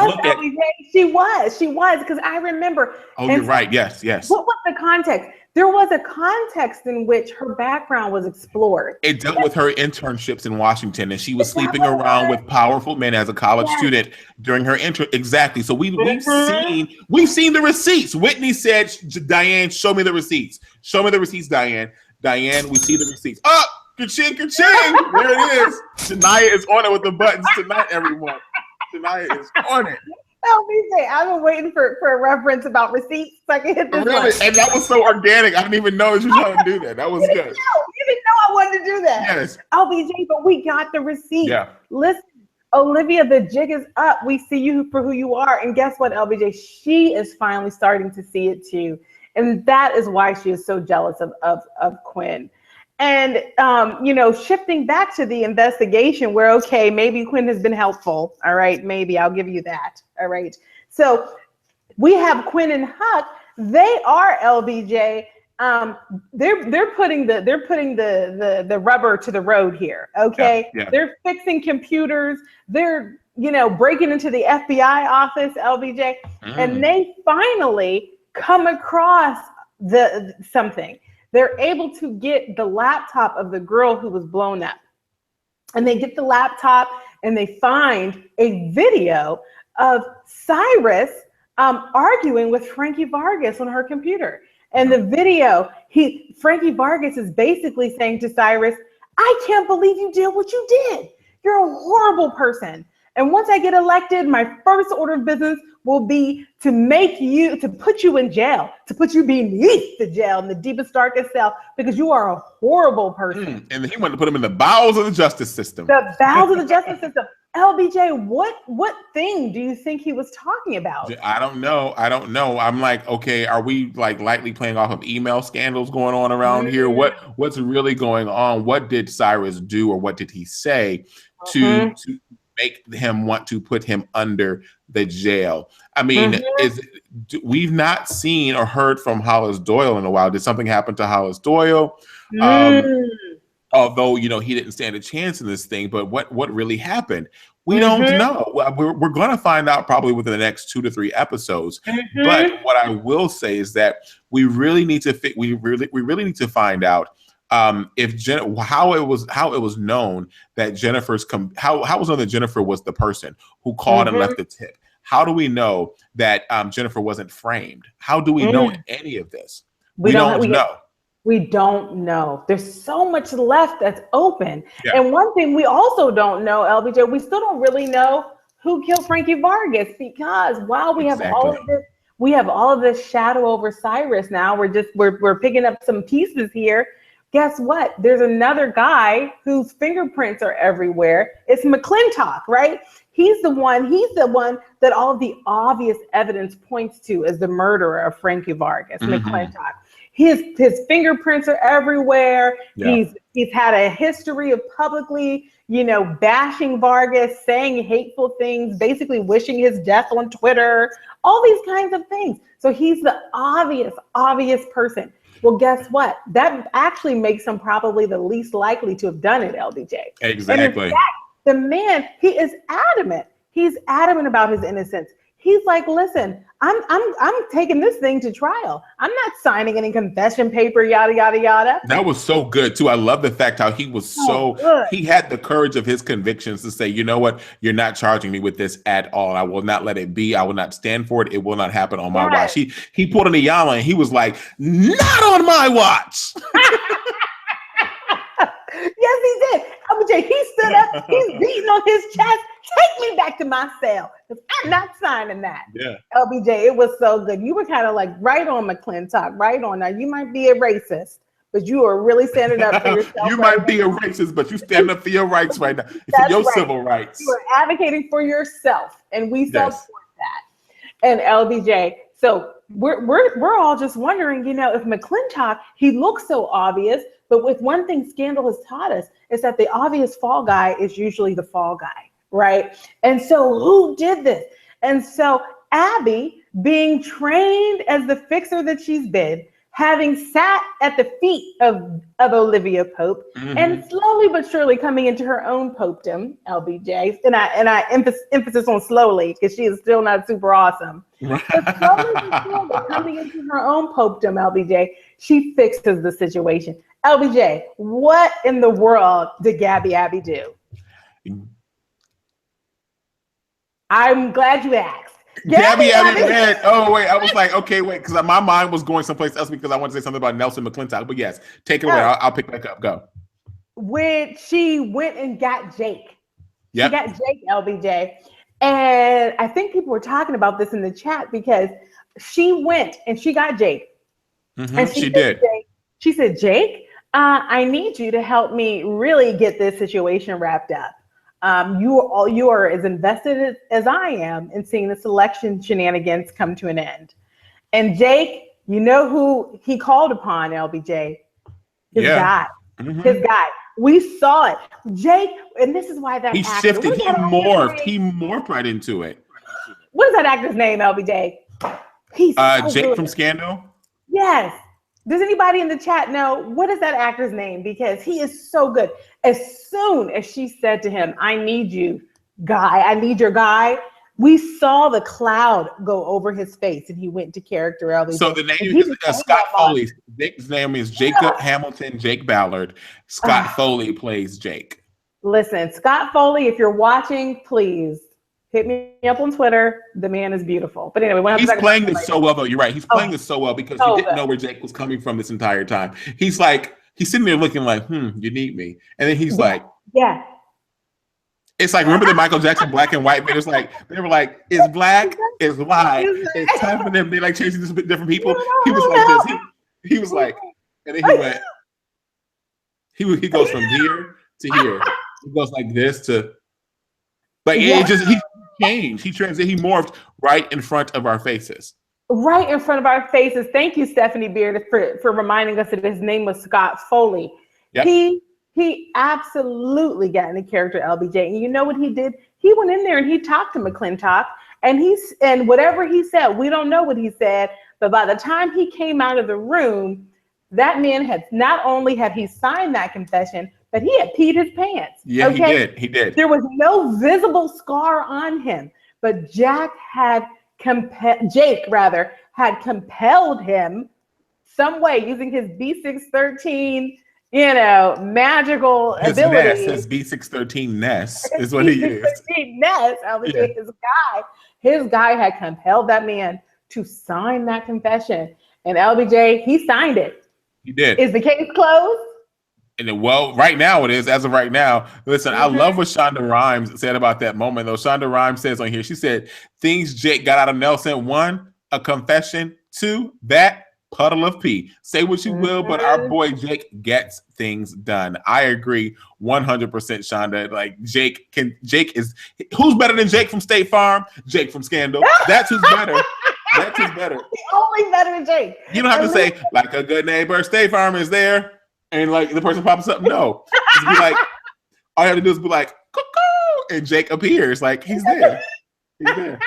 because I remember. Oh, you're right. Yes. What was the context? There was a context in which her background was explored. It dealt with her internships in Washington, and she was sleeping around with powerful men as a college student during her intern. Exactly. So we've seen the receipts. Whitney said, "Diane, show me the receipts. Show me the receipts, Diane. Diane, we see the receipts. Oh, ka-ching, ka-ching. There it is. Shania is on it with the buttons tonight, everyone. Shania is on it. LBJ, I've been waiting for a reference about receipts so I can hit this one. And that was so organic. I didn't even know you were trying to do that. That was good. You didn't know I wanted to do that. Yes. LBJ, but we got the receipt. Yeah. Listen, Olivia, the jig is up. We see you for who you are. And guess what, LBJ? She is finally starting to see it too. And that is why she is so jealous of Quinn. And, shifting back to the investigation where, okay, maybe Quinn has been helpful. All right, maybe I'll give you that. All right. So we have Quinn and Huck. They are LBJ. They're putting the rubber to the road here. Okay. Yeah. They're fixing computers. They're, breaking into the FBI office, LBJ. And they finally come across something. They're able to get the laptop of the girl who was blown up. And they get the laptop and they find a video of Cyrus arguing with Frankie Vargas on her computer. And the video, Frankie Vargas is basically saying to Cyrus, I can't believe you did what you did. You're a horrible person. And once I get elected, my first order of business will be to put you in jail, to put you beneath the jail in the deepest, darkest cell, because you are a horrible person. And he wanted to put him in the bowels of the justice system. The bowels of the justice system. LBJ, what thing do you think he was talking about? I don't know. I'm like, okay, are we like lightly playing off of email scandals going on around here? What's really going on? What did Cyrus do, or what did he say to make him want to put him under the jail? I mean, we've not seen or heard from Hollis Doyle in a while. Did something happen to Hollis Doyle? Although, you know, he didn't stand a chance in this thing, but what really happened? We don't know. We're going to find out probably within the next 2 to 3 episodes. But what I will say is that we really need to need to find out if how it was known that how it was known that Jennifer was the person who called and left the tip. How do we know that Jennifer wasn't framed? How do we know any of this? We don't know. We don't know. There's so much left that's open. Yeah. And one thing we also don't know, LBJ, we still don't really know who killed Frankie Vargas, because while we have all of this shadow over Cyrus now, we're picking up some pieces here. Guess what? There's another guy whose fingerprints are everywhere. It's McClintock, right? He's the one that all of the obvious evidence points to as the murderer of Frankie Vargas, McClintock. His fingerprints are everywhere. Yeah. He's had a history of publicly, bashing Vargas, saying hateful things, basically wishing his death on Twitter, all these kinds of things. So he's the obvious person. Well, guess what? That actually makes him probably the least likely to have done it, LBJ. Exactly. And in fact, the man, he is adamant. He's adamant about his innocence. He's like, listen, I'm taking this thing to trial. I'm not signing any confession paper, yada, yada, yada. That was so good, too. I love the fact how he was he had the courage of his convictions to say, you know what? You're not charging me with this at all. I will not let it be. I will not stand for it. It will not happen on my watch. He pulled an Ayala and he was like, not on my watch. Yes, he did. LBJ, he stood up. He's beating on his chest. Take me back to my cell, because I'm not signing that. Yeah. LBJ, it was so good. You were kind of like right on McClintock, right on. Now, you might be a racist, but you are really standing up for yourself. You might be a racist, but you stand up for your rights right now. For your civil rights. You are advocating for yourself, and we support that. And LBJ, so we're all just wondering, if McClintock, he looks so obvious, but with one thing Scandal has taught us is that the obvious fall guy is usually the fall guy, right? And so who did this? And so Abby, being trained as the fixer that she's been, having sat at the feet of Olivia Pope, and slowly but surely coming into her own popedom, LBJ, and I emphasis on slowly, because she is still not super awesome. But slowly but surely coming into her own popedom, LBJ, she fixes the situation. LBJ, what in the world did Gabby Abby do? I'm glad you asked. Gabby Abby. Oh, wait. I was like, okay, wait, because my mind was going someplace else because I wanted to say something about Nelson McClintock. But yes, take it away. I'll pick back up. Go. When she went and got Jake. Yep. She got Jake, LBJ. And I think people were talking about this in the chat, because she went and she got Jake. And she did. She said, Jake, I need you to help me really get this situation wrapped up. You are as invested as I am in seeing the selection shenanigans come to an end. And Jake, you know who he called upon, LBJ? His guy. His guy. We saw it. Jake, and this is why that he actor, shifted, he morphed. He morphed right into it. What is that actor's name, LBJ? He's so Jake good. from Scandal? Yes. Does anybody in the chat know what is that actor's name? Because he is so good. As soon as she said to him, I need you, guy, I need your guy, we saw the cloud go over his face and he went to character. So the name is Scott Foley. Jake's name is Jacob Hamilton, Jake Ballard. Scott Foley plays Jake. Listen, Scott Foley, if you're watching, please Hit me up on Twitter. The man is beautiful. But anyway, he's playing this so well, though. You're right. He's playing this so well because you didn't know where Jake was coming from this entire time. He's sitting there looking like, you need me. And then he's like, yeah. It's like, remember the Michael Jackson black and white videos? Like, they were like, it's black, it's white, it's time for them. They like changing this with different people. He was like this. He was like, and then he went, he goes from here to here. He goes like this to, like, he changed. He morphed right in front of our faces. Right in front of our faces. Thank you, Stephanie Beard, for reminding us that his name was Scott Foley. Yep. He absolutely got in the character LBJ. And you know what he did? He went in there and he talked to McClintock, and whatever he said, we don't know what he said, but by the time he came out of the room, that man had not only had he signed that confession, but he had peed his pants. Yeah, okay? He did. There was no visible scar on him, but Jake had compelled him some way using his B613, magical ability. His B613 Ness is what he used. Ness, his guy had compelled that man to sign that confession, and LBJ, he signed it. He did. Is the case closed? And right now it is, as of right now. Listen, I love what Shonda Rhimes said about that moment, though. Shonda Rhimes says on here, she said, things Jake got out of Nelson: 1, a confession; 2, that puddle of pee. Say what you will, but our boy Jake gets things done. I agree 100%, Shonda. Like, Jake is, who's better than Jake from State Farm? Jake from Scandal. That's who's better. That's who's better. Only better than Jake. You don't have to say, like a good neighbor, State Farm is there, and like the person pops up. No. Just be like, all you have to do is be like, cuckoo, and Jake appears. Like, he's there. He's there.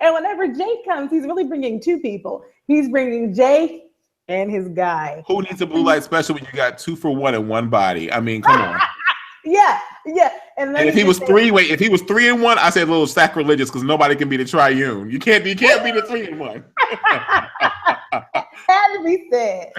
And whenever Jake comes, he's really bringing 2 people. He's bringing Jake and his guy. Who needs a blue light special when you got 2 for 1 in one body? I mean, come on. Yeah. And if he was 3 in 1, I said a little sacrilegious because nobody can be the triune. You can't be the 3 in 1. Had to be said.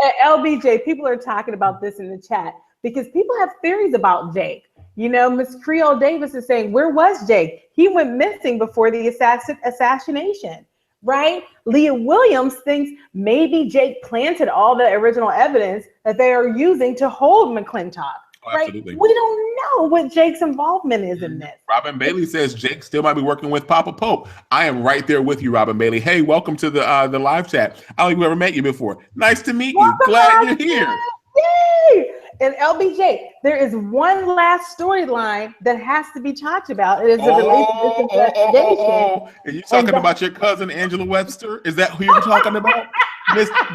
At LBJ, people are talking about this in the chat because people have theories about Jake. Miss Creole Davis is saying, where was Jake? He went missing before the assassination, right? Leah Williams thinks maybe Jake planted all the original evidence that they are using to hold McClintock. Oh, right? Absolutely. We don't know what Jake's involvement is in this. Robin Bailey says Jake still might be working with Papa Pope. I am right there with you, Robin Bailey. Hey, welcome to the live chat. I don't think we've ever met you before. Nice to meet you. Glad you're here. Yay! And LBJ, there is one last storyline that has to be talked about. It is the relationship investigation. Are you talking about your cousin Angela Webster? Is that who you're talking about?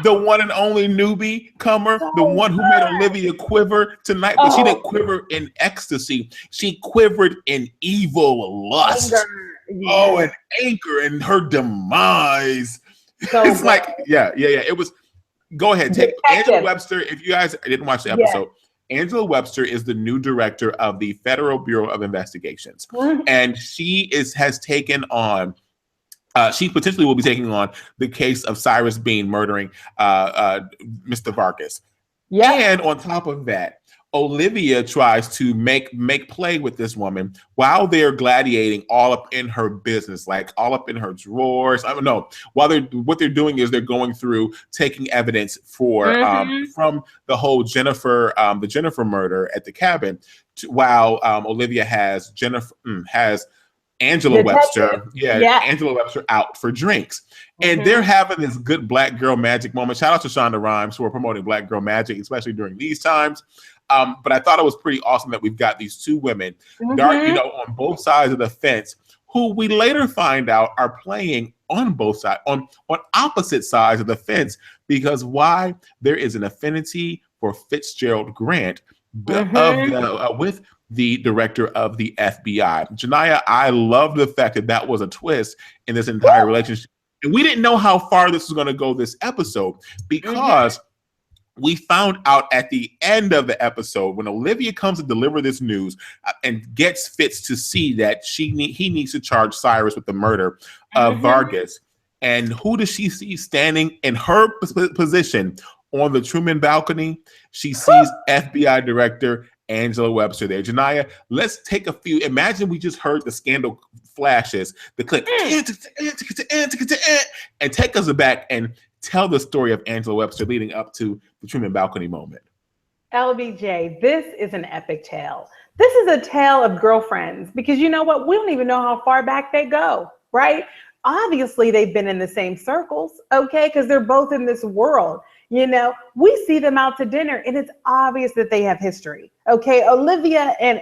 The one and only newbie comer, the one who made Olivia quiver tonight, but she didn't quiver in ecstasy. She quivered in evil lust. An anchor and her demise. It's like, yeah. It was. Go ahead, take Angela Webster. If you guys didn't watch the episode, Angela Webster is the new director of the Federal Bureau of Investigations, and she has taken on. She potentially will be taking on the case of Cyrus Bean murdering Mr. Vargas. Yeah, and on top of that, Olivia tries to make play with this woman while they're gladiating all up in her business, like all up in her drawers. I don't know. What they're doing is they're going through taking evidence for from the whole Jennifer murder at the cabin, while Olivia has Angela Webster, Angela Webster out for drinks. And they're having this good black girl magic moment. Shout out to Shonda Rhimes for promoting black girl magic, especially during these times. But I thought it was pretty awesome that we've got these 2 women, on both sides of the fence, who we later find out are playing on both sides, on opposite sides of the fence, because why? There is an affinity for Fitzgerald Grant with the director of the FBI. Janiyah, I love the fact that was a twist in this entire relationship. And we didn't know how far this was going to go this episode because we found out at the end of the episode when Olivia comes to deliver this news and gets Fitz to see that he needs to charge Cyrus with the murder of Vargas. And who does she see standing in her position on the Truman balcony? She sees FBI Director Angela Webster there. Janiyah, let's take a few. Imagine we just heard the scandal flashes, the click, and take us back and tell the story of Angela Webster leading up to the Truman balcony moment. LBJ, this is an epic tale. This is a tale of girlfriends because you know what? We don't even know how far back they go, right? Obviously, they've been in the same circles, okay? Because they're both in this world. You know, we see them out to dinner and it's obvious that they have history, okay? Olivia and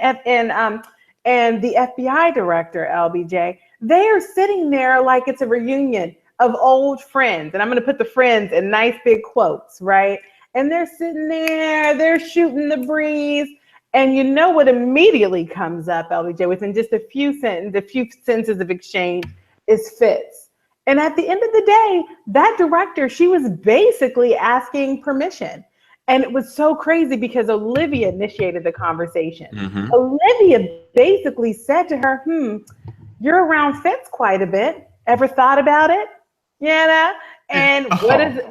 the FBI director, LBJ, they are sitting there like it's a reunion of old friends. And I'm going to put the friends in nice big quotes, right? And they're sitting there, they're shooting the breeze. And you know what immediately comes up, LBJ, within just a few sentences of exchange is Fitz. And at the end of the day, that director, she was basically asking permission. And it was so crazy because Olivia initiated the conversation. Mm-hmm. Olivia basically said to her, you're around Fitz quite a bit. Ever thought about it? You know? And what does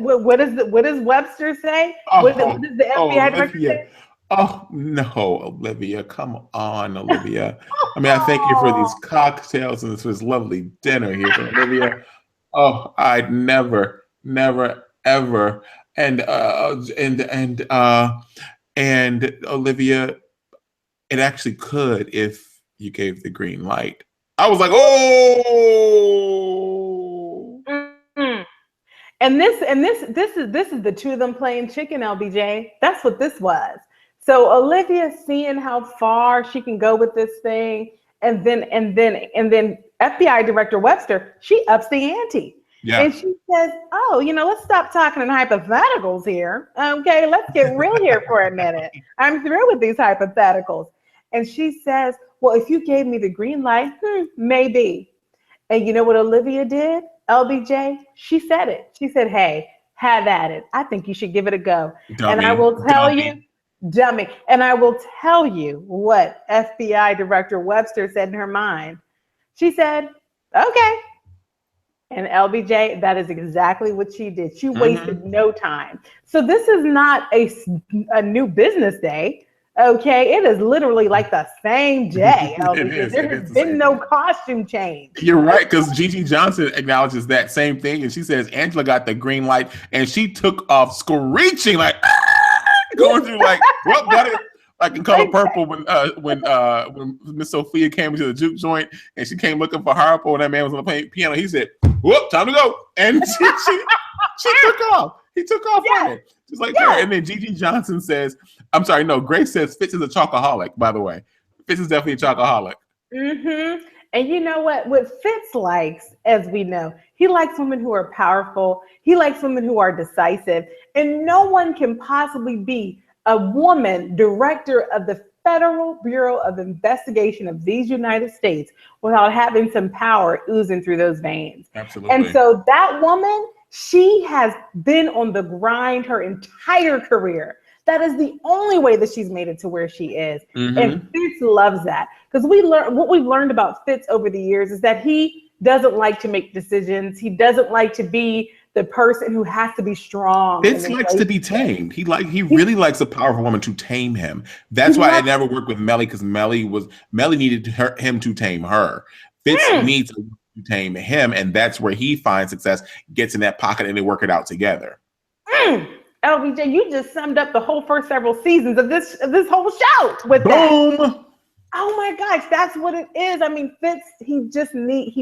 Webster say? What does the FBI director say? Oh, no, Olivia. Come on, Olivia. I mean, I thank you for these cocktails and this lovely dinner here, Olivia. Oh, I'd never, ever. And Olivia, it actually could if you gave the green light. I was like, oh. Mm-hmm. And this is the two of them playing chicken, LBJ. That's what this was. So Olivia seeing how far she can go with this thing, and then FBI Director Webster, she ups the ante. Yeah. And she says, oh, let's stop talking in hypotheticals here. Okay, let's get real here for a minute. I'm through with these hypotheticals. And she says, well, if you gave me the green light, maybe. And you know what Olivia did, LBJ? She said it. She said, hey, have at it. I think you should give it a go. Dummy. And I will tell you, dummy. And I will tell you what FBI Director Webster said in her mind. She said, okay. And LBJ, that is exactly what she did. She wasted no time. So this is not a new business day. Okay, it is literally like the same day. There has been no costume change. You're right, because Gigi Johnson acknowledges that same thing, and she says Angela got the green light, and she took off screeching like going through like what got it like in Color Purple when Miss Sophia came into the juke joint and she came looking for Hardball and that man was on the piano. He said, "Whoop, time to go," and she took off. He took off on it. Just like that. And then Gigi Johnson says, I'm sorry, no, Grace says Fitz is a chocoholic, by the way. Fitz is definitely a chocoholic. Mm-hmm. And you know what? What Fitz likes, as we know, he likes women who are powerful. He likes women who are decisive. And no one can possibly be a woman director of the Federal Bureau of Investigation of these United States without having some power oozing through those veins. Absolutely. And so that woman, she has been on the grind her entire career. That is the only way that she's made it to where she is. Mm-hmm. And Fitz loves that. Because what we've learned about Fitz over the years is that he doesn't like to make decisions. He doesn't like to be the person who has to be strong. Fitz likes to be tamed. He really likes a powerful woman to tame him. That's why I never worked with Mellie, because Mellie needed him to tame her. Fitz needs to tame him, and that's where he finds success, gets in that pocket, and they work it out together. LBJ, you just summed up the whole first several seasons of this whole show with Boom. That. Oh my gosh, that's what it is. I mean, Fitz, he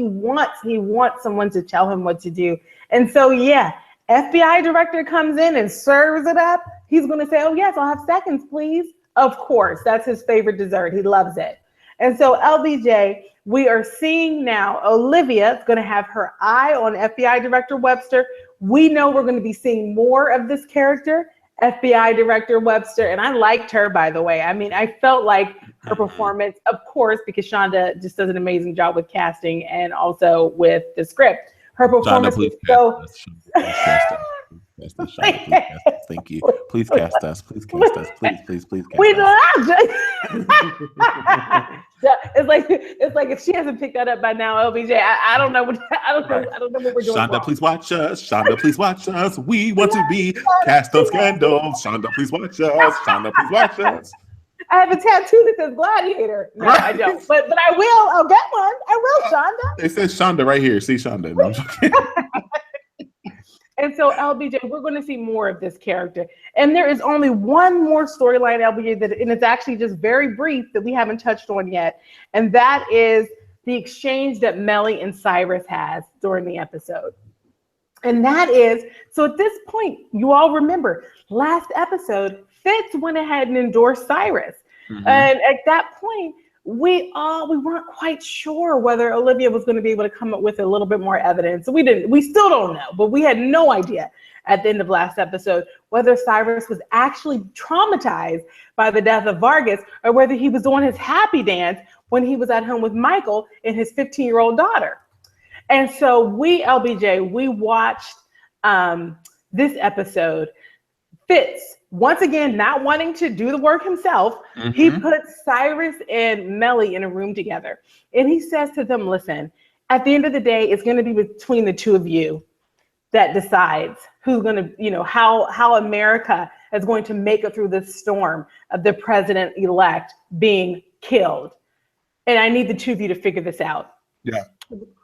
wants someone to tell him what to do. And so yeah, FBI director comes in and serves it up. He's gonna say, oh yes, I'll have seconds, please. Of course, that's his favorite dessert. He loves it. And so LBJ, we are seeing now Olivia is going to have her eye on FBI Director Webster. We know we're going to be seeing more of this character, FBI Director Webster. And I liked her, by the way. I mean, I felt like her performance, of course, because Shonda just does an amazing job with casting and also with the script. Her performance was so... Thank you. Please cast us. Please cast us. Please cast we us. We love it's like if she hasn't picked that up by now, LBJ, I don't know what we're doing. Shonda, please watch us. Shonda, please watch us. We want to be cast on Scandal. Shonda, please watch us. Shonda, please watch us. I have a tattoo that says Gladiator. No, I don't. But I will. I'll get one. I will, Shonda. It says Shonda right here. See Shonda. No, I'm joking. And so LBJ, we're going to see more of this character. And there is only one more storyline, LBJ, and it's actually just very brief that we haven't touched on yet. And that is the exchange that Mellie and Cyrus has during the episode. And that is, so at this point, you all remember, last episode, Fitz went ahead and endorsed Cyrus. Mm-hmm. And at that point, we weren't quite sure whether Olivia was going to be able to come up with a little bit more evidence. We still don't know, but we had no idea at the end of last episode whether Cyrus was actually traumatized by the death of Vargas or whether he was doing his happy dance when he was at home with Michael and his 15-year-old daughter. And so we watched this episode. Fitz, once again, not wanting to do the work himself, mm-hmm. he put Cyrus and Mellie in a room together. And he says to them, listen, at the end of the day, it's going to be between the two of you that decides who's going to, how America is going to make it through this storm of the president-elect being killed. And I need the two of you to figure this out. Yeah.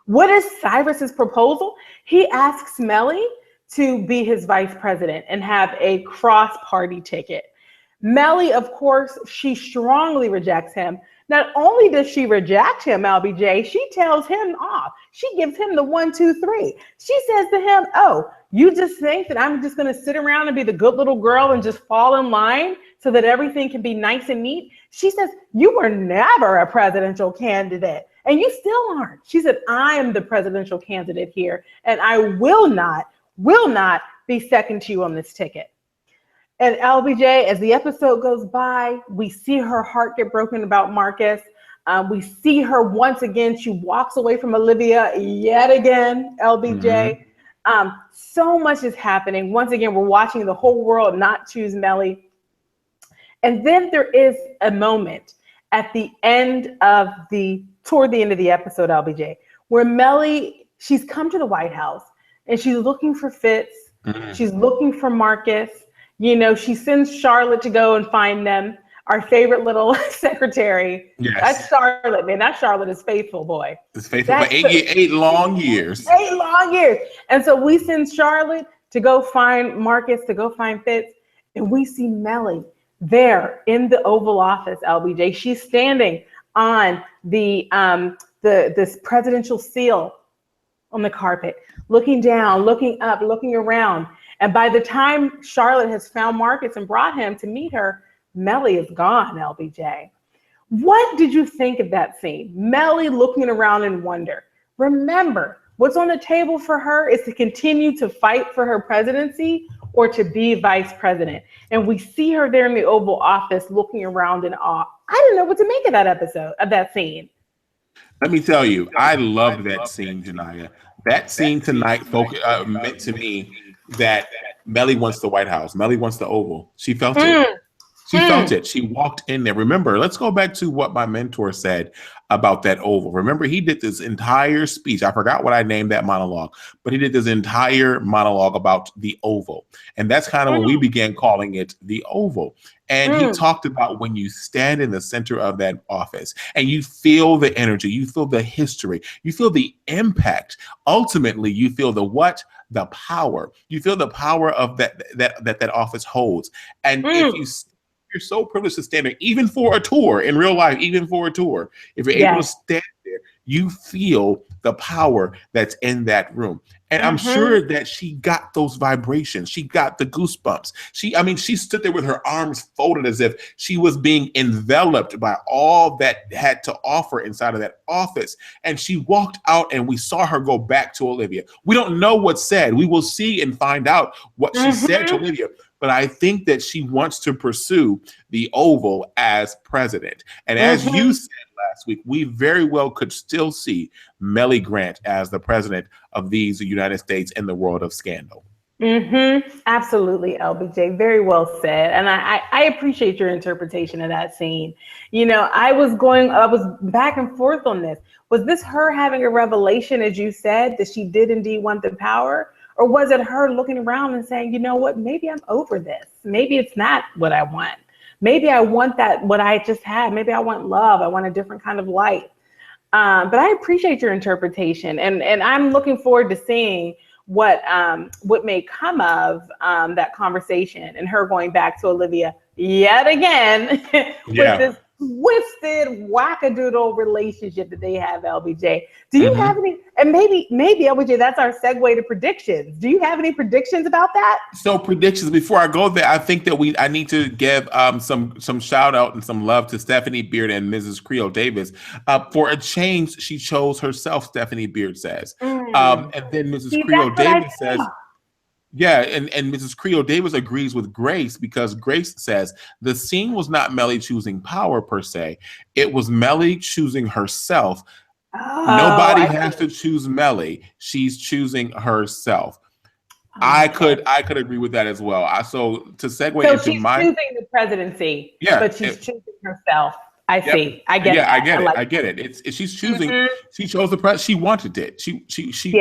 What is Cyrus's proposal? He asks Mellie to be his vice president and have a cross-party ticket. Mellie, of course, she strongly rejects him. Not only does she reject him, LBJ, she tells him off. She gives him the 1, 2, 3. She says to him, oh, you just think that I'm just going to sit around and be the good little girl and just fall in line so that everything can be nice and neat? She says, you were never a presidential candidate. And you still aren't. She said, I am the presidential candidate here, and I will not be second to you on this ticket. And LBJ, as the episode goes by, we see her heart get broken about Marcus. We see her once again. She walks away from Olivia yet again, LBJ. Mm-hmm. So much is happening. Once again, we're watching the whole world not choose Mellie. And then there is a moment at the end of toward the end of the episode, LBJ, where Mellie, she's come to the White House and she's looking for Fitz. Mm-hmm. She's looking for Marcus. She sends Charlotte to go and find them. Our favorite little secretary. Yes. That's Charlotte, man. That Charlotte is faithful, boy. It's faithful for 8 long years. 8 long years. And so we send Charlotte to go find Marcus, to go find Fitz. And we see Mellie there in the Oval Office, LBJ. She's standing on this presidential seal on the carpet, looking down, looking up, looking around. And by the time Charlotte has found Marcus and brought him to meet her, Mellie is gone, LBJ. What did you think of that scene? Mellie looking around in wonder. Remember, what's on the table for her is to continue to fight for her presidency or to be vice president. And we see her there in the Oval Office looking around in awe. I didn't know what to make of that scene. Let me tell you, I loved that scene, Janaya. That scene tonight meant to me that Mellie wants the White House. Mellie wants the Oval. She felt it. She felt it. She walked in there. Remember, let's go back to what my mentor said about that Oval. Remember, he did this entire speech. I forgot what I named that monologue, but he did this entire monologue about the Oval. And that's kind of when we began calling it the Oval. And he talked about when you stand in the center of that office and you feel the energy, you feel the history, you feel the impact. Ultimately, you feel the power. You feel the power of that office holds. And if you're so privileged to stand there, even for a tour in real life, if you're able to stand there, you feel the power that's in that room. And I'm sure that she got those vibrations. She got the goosebumps. She stood there with her arms folded as if she was being enveloped by all that had to offer inside of that office. And she walked out and we saw her go back to Olivia. We don't know what's said. We will see and find out what she said to Olivia. But I think that she wants to pursue the Oval as president. And as you said last week, we very well could still see Mellie Grant as the president of these United States and the world of Scandal. Absolutely, LBJ. Very well said. And I appreciate your interpretation of that scene. I was back and forth on this. Was this her having a revelation, as you said, that she did indeed want the power? Or was it her looking around and saying, you know what, maybe I'm over this. Maybe it's not what I want. Maybe I want that, what I just had. Maybe I want love. I want a different kind of light. But I appreciate your interpretation, and I'm looking forward to seeing what may come of that conversation and her going back to Olivia yet again with this twisted wackadoodle relationship that they have, LBJ. Do you have any, and maybe LBJ, that's our segue to predictions. Do you have any predictions about that? So predictions, before I go there, I think that I need to give some shout out and some love to Stephanie Beard and Mrs. Creole Davis. For a change, she chose herself, Stephanie Beard says. And then Mrs. Creole Davis says, yeah, and Mrs. Creole Davis agrees with Grace, because Grace says the scene was not Mellie choosing power per se. It was Mellie choosing herself. Nobody has to choose Mellie. She's choosing herself. I could agree with that as well. So to segue into she's choosing the presidency, but she's choosing herself. I see. I get it. I get it. She's choosing. She chose the press. She wanted it. She.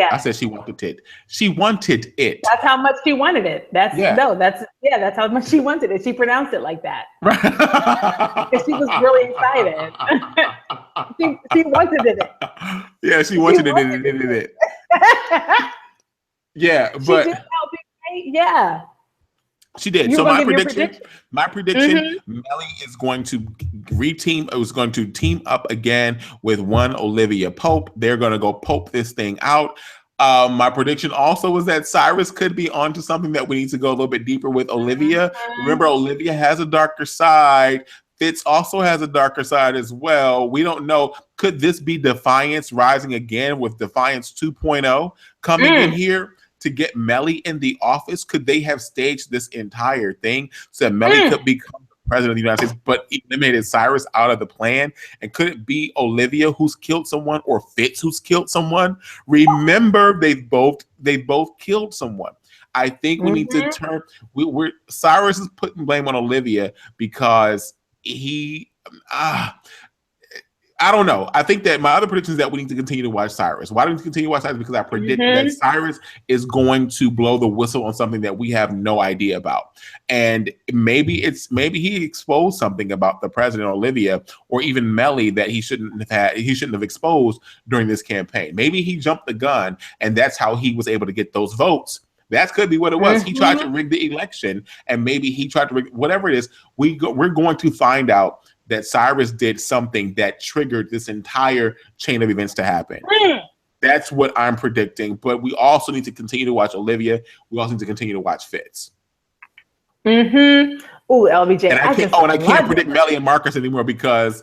I said she wanted it. She wanted it. That's how much she wanted it. That's how much she wanted it. She pronounced it like that. Because she was really excited. she wanted it. Yeah, she wanted it. Yeah, but yeah. She did. So my prediction, Mellie is going to team up again with one Olivia Pope. They're going to go Pope this thing out. My prediction also was that Cyrus could be onto something that we need to go a little bit deeper with Olivia. Remember, Olivia has a darker side. Fitz also has a darker side as well. We don't know. Could this be Defiance rising again with Defiance 2.0 coming in here to get Mellie in the office? Could they have staged this entire thing so that Mellie could become the president of the United States, but eliminated Cyrus out of the plan? And could it be Olivia who's killed someone, or Fitz who's killed someone? Remember, they both killed someone. I think we need to turn. Cyrus is putting blame on Olivia because he. I don't know. I think that my other prediction is that we need to continue to watch Cyrus. Why do we need to continue to watch Cyrus? Because I predict that Cyrus is going to blow the whistle on something that we have no idea about. And maybe he exposed something about the president, Olivia, or even Mellie, that he shouldn't have exposed during this campaign. Maybe he jumped the gun, and that's how he was able to get those votes. That could be what it was. He tried to rig the election, and maybe he tried to rig whatever it is. We're going to find out that Cyrus did something that triggered this entire chain of events to happen. That's what I'm predicting. But we also need to continue to watch Olivia. We also need to continue to watch Fitz. Oh, LBJ. And I can't predict Mellie and Marcus anymore because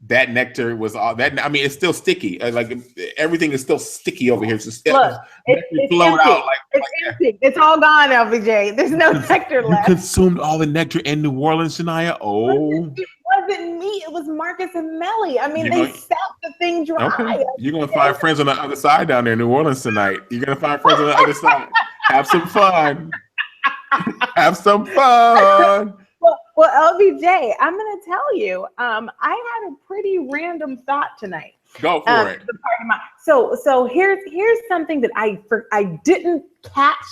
that Nectar was all that. I mean, it's still sticky. Like everything is still sticky over here. It's just it's flowing out. It's empty. It's all gone, LBJ. There's no Nectar left. You consumed all the Nectar in New Orleans, Shania. Oh. It wasn't me. It was Marcus and Mellie. I mean, they sapped the thing dry. Okay. You're going to find friends on the other side down there in New Orleans tonight. You're going to find friends on the other side. Have some fun. Have some fun. Well, LBJ, I'm going to tell you, I had a pretty random thought tonight. Go for it. So here's something that I didn't catch,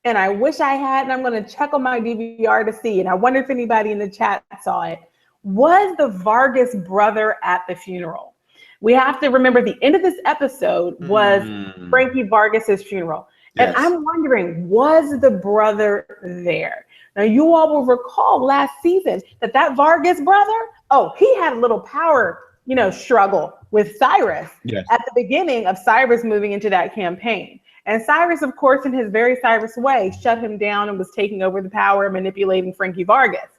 and I wish I had, and I'm going to check on my DVR to see, and I wonder if anybody in the chat saw it. Was the Vargas brother at the funeral? We have to remember the end of this episode was Frankie Vargas's funeral. Yes. And I'm wondering, was the brother there? Now, you all will recall last season that Vargas brother, he had a little power, struggle with Cyrus at the beginning of Cyrus moving into that campaign. And Cyrus, of course, in his very Cyrus way, shut him down and was taking over the power and manipulating Frankie Vargas.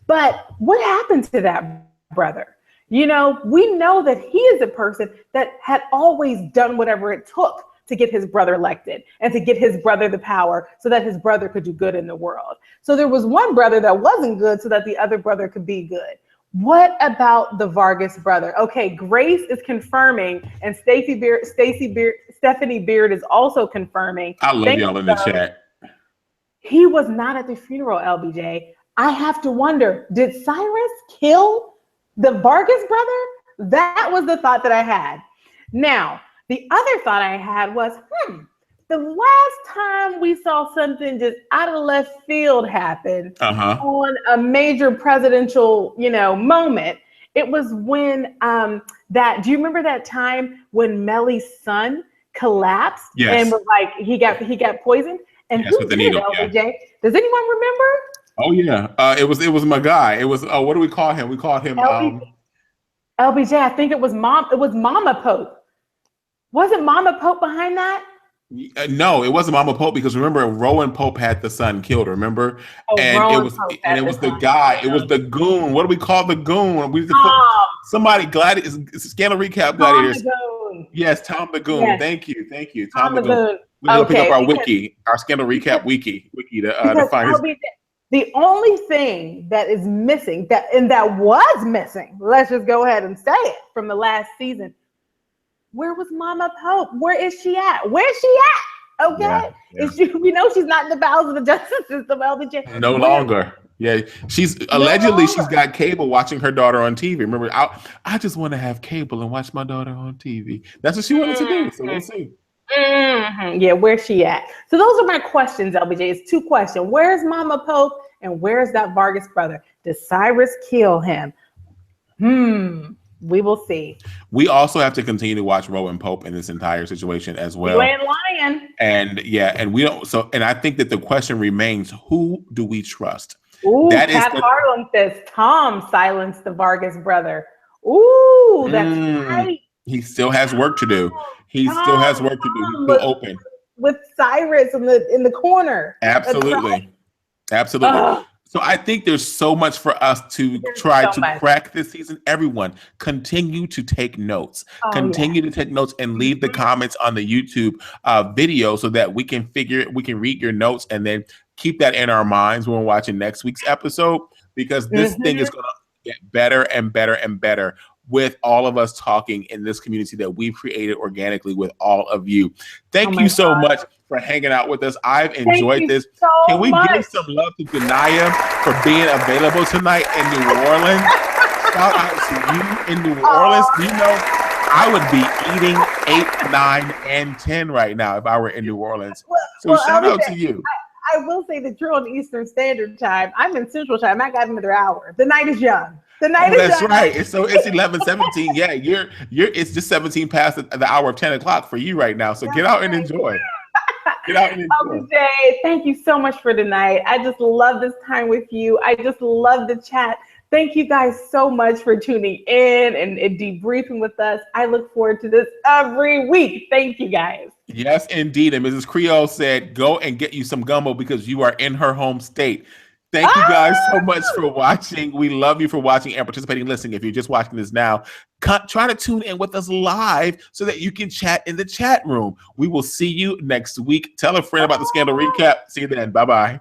But what happened to that brother? We know that he is a person that had always done whatever it took to get his brother elected and to get his brother the power so that his brother could do good in the world. So there was one brother that wasn't good so that the other brother could be good. What about the Vargas brother? Okay, Grace is confirming, and Stephanie Beard is also confirming. I love y'all in the chat. He was not at the funeral, LBJ. I have to wonder, did Cyrus kill the Vargas brother? That was the thought that I had. Now, the other thought I had was, the last time we saw something just out of left field happen on a major presidential, moment, it was when do you remember that time when Mellie's son collapsed and was like he got poisoned? And who did it, LBJ? Does anyone remember? Oh yeah, it was my guy. It was what do we call him? We called him LBJ. I think it was Mama Pope. Wasn't Mama Pope behind that? No, it wasn't Mama Pope, because remember Rowan Pope had the son killed. Remember, it was the guy. It was the goon. What do we call the goon? Somebody Scandal Recap Gladiators. Yes, Tom the Goon. Yes. Thank you, Tom the Goon. We're gonna pick up our wiki, our Scandal Recap wiki to find his. The only thing that is missing, that was missing, let's just go ahead and say it, from the last season. Where was Mama Pope? Where is she at? Where's she at? Okay. Yeah. We know she's not in the bowels of the justice system, LBJ. No longer. Yeah. She's allegedly she's got cable watching her daughter on TV. Remember, I just want to have cable and watch my daughter on TV. That's what she wanted to do. So we'll see. Yeah, where's she at? So those are my questions, LBJ. It's two questions. Where's Mama Pope and where's that Vargas brother? Did Cyrus kill him? We will see. We also have to continue to watch Rowan Pope in this entire situation as well. You ain't lying. And we don't. So, and I think that the question remains: who do we trust? Ooh, Pat Harlan says Tom silenced the Vargas brother. Ooh, that's right. He still has work to do. He's still open with Cyrus in the corner. Absolutely. So I think there's so much for us to try to crack this season. Everyone, continue to take notes. Continue to take notes and leave the comments on the YouTube video so that we can read your notes and then keep that in our minds when we're watching next week's episode, because this thing is going to get better and better and better with all of us talking in this community that we've created organically with all of you. Thank you so much for hanging out with us. I've enjoyed this. Can we give some love to Ganaya for being available tonight in New Orleans? Shout out to you in New Orleans. You know, I would be eating 8, 9, and 10 right now if I were in New Orleans. So shout out to you. I will say that you're on Eastern Standard Time. I'm in Central Time. I got another hour. The night is young. That's right. It's 11:17. Yeah, you're. It's just 17 past the hour of 10 o'clock for you right now. So get out and enjoy. LBJ, thank you so much for tonight. I just love this time with you. I just love the chat. Thank you guys so much for tuning in and debriefing with us. I look forward to this every week. Thank you guys. Yes, indeed. And Mrs. Creole said, go and get you some gumbo because you are in her home state. Thank you guys so much for watching. We love you for watching and participating. Listen, if you're just watching this now, try to tune in with us live so that you can chat in the chat room. We will see you next week. Tell a friend about the Scandal Recap. See you then. Bye-bye.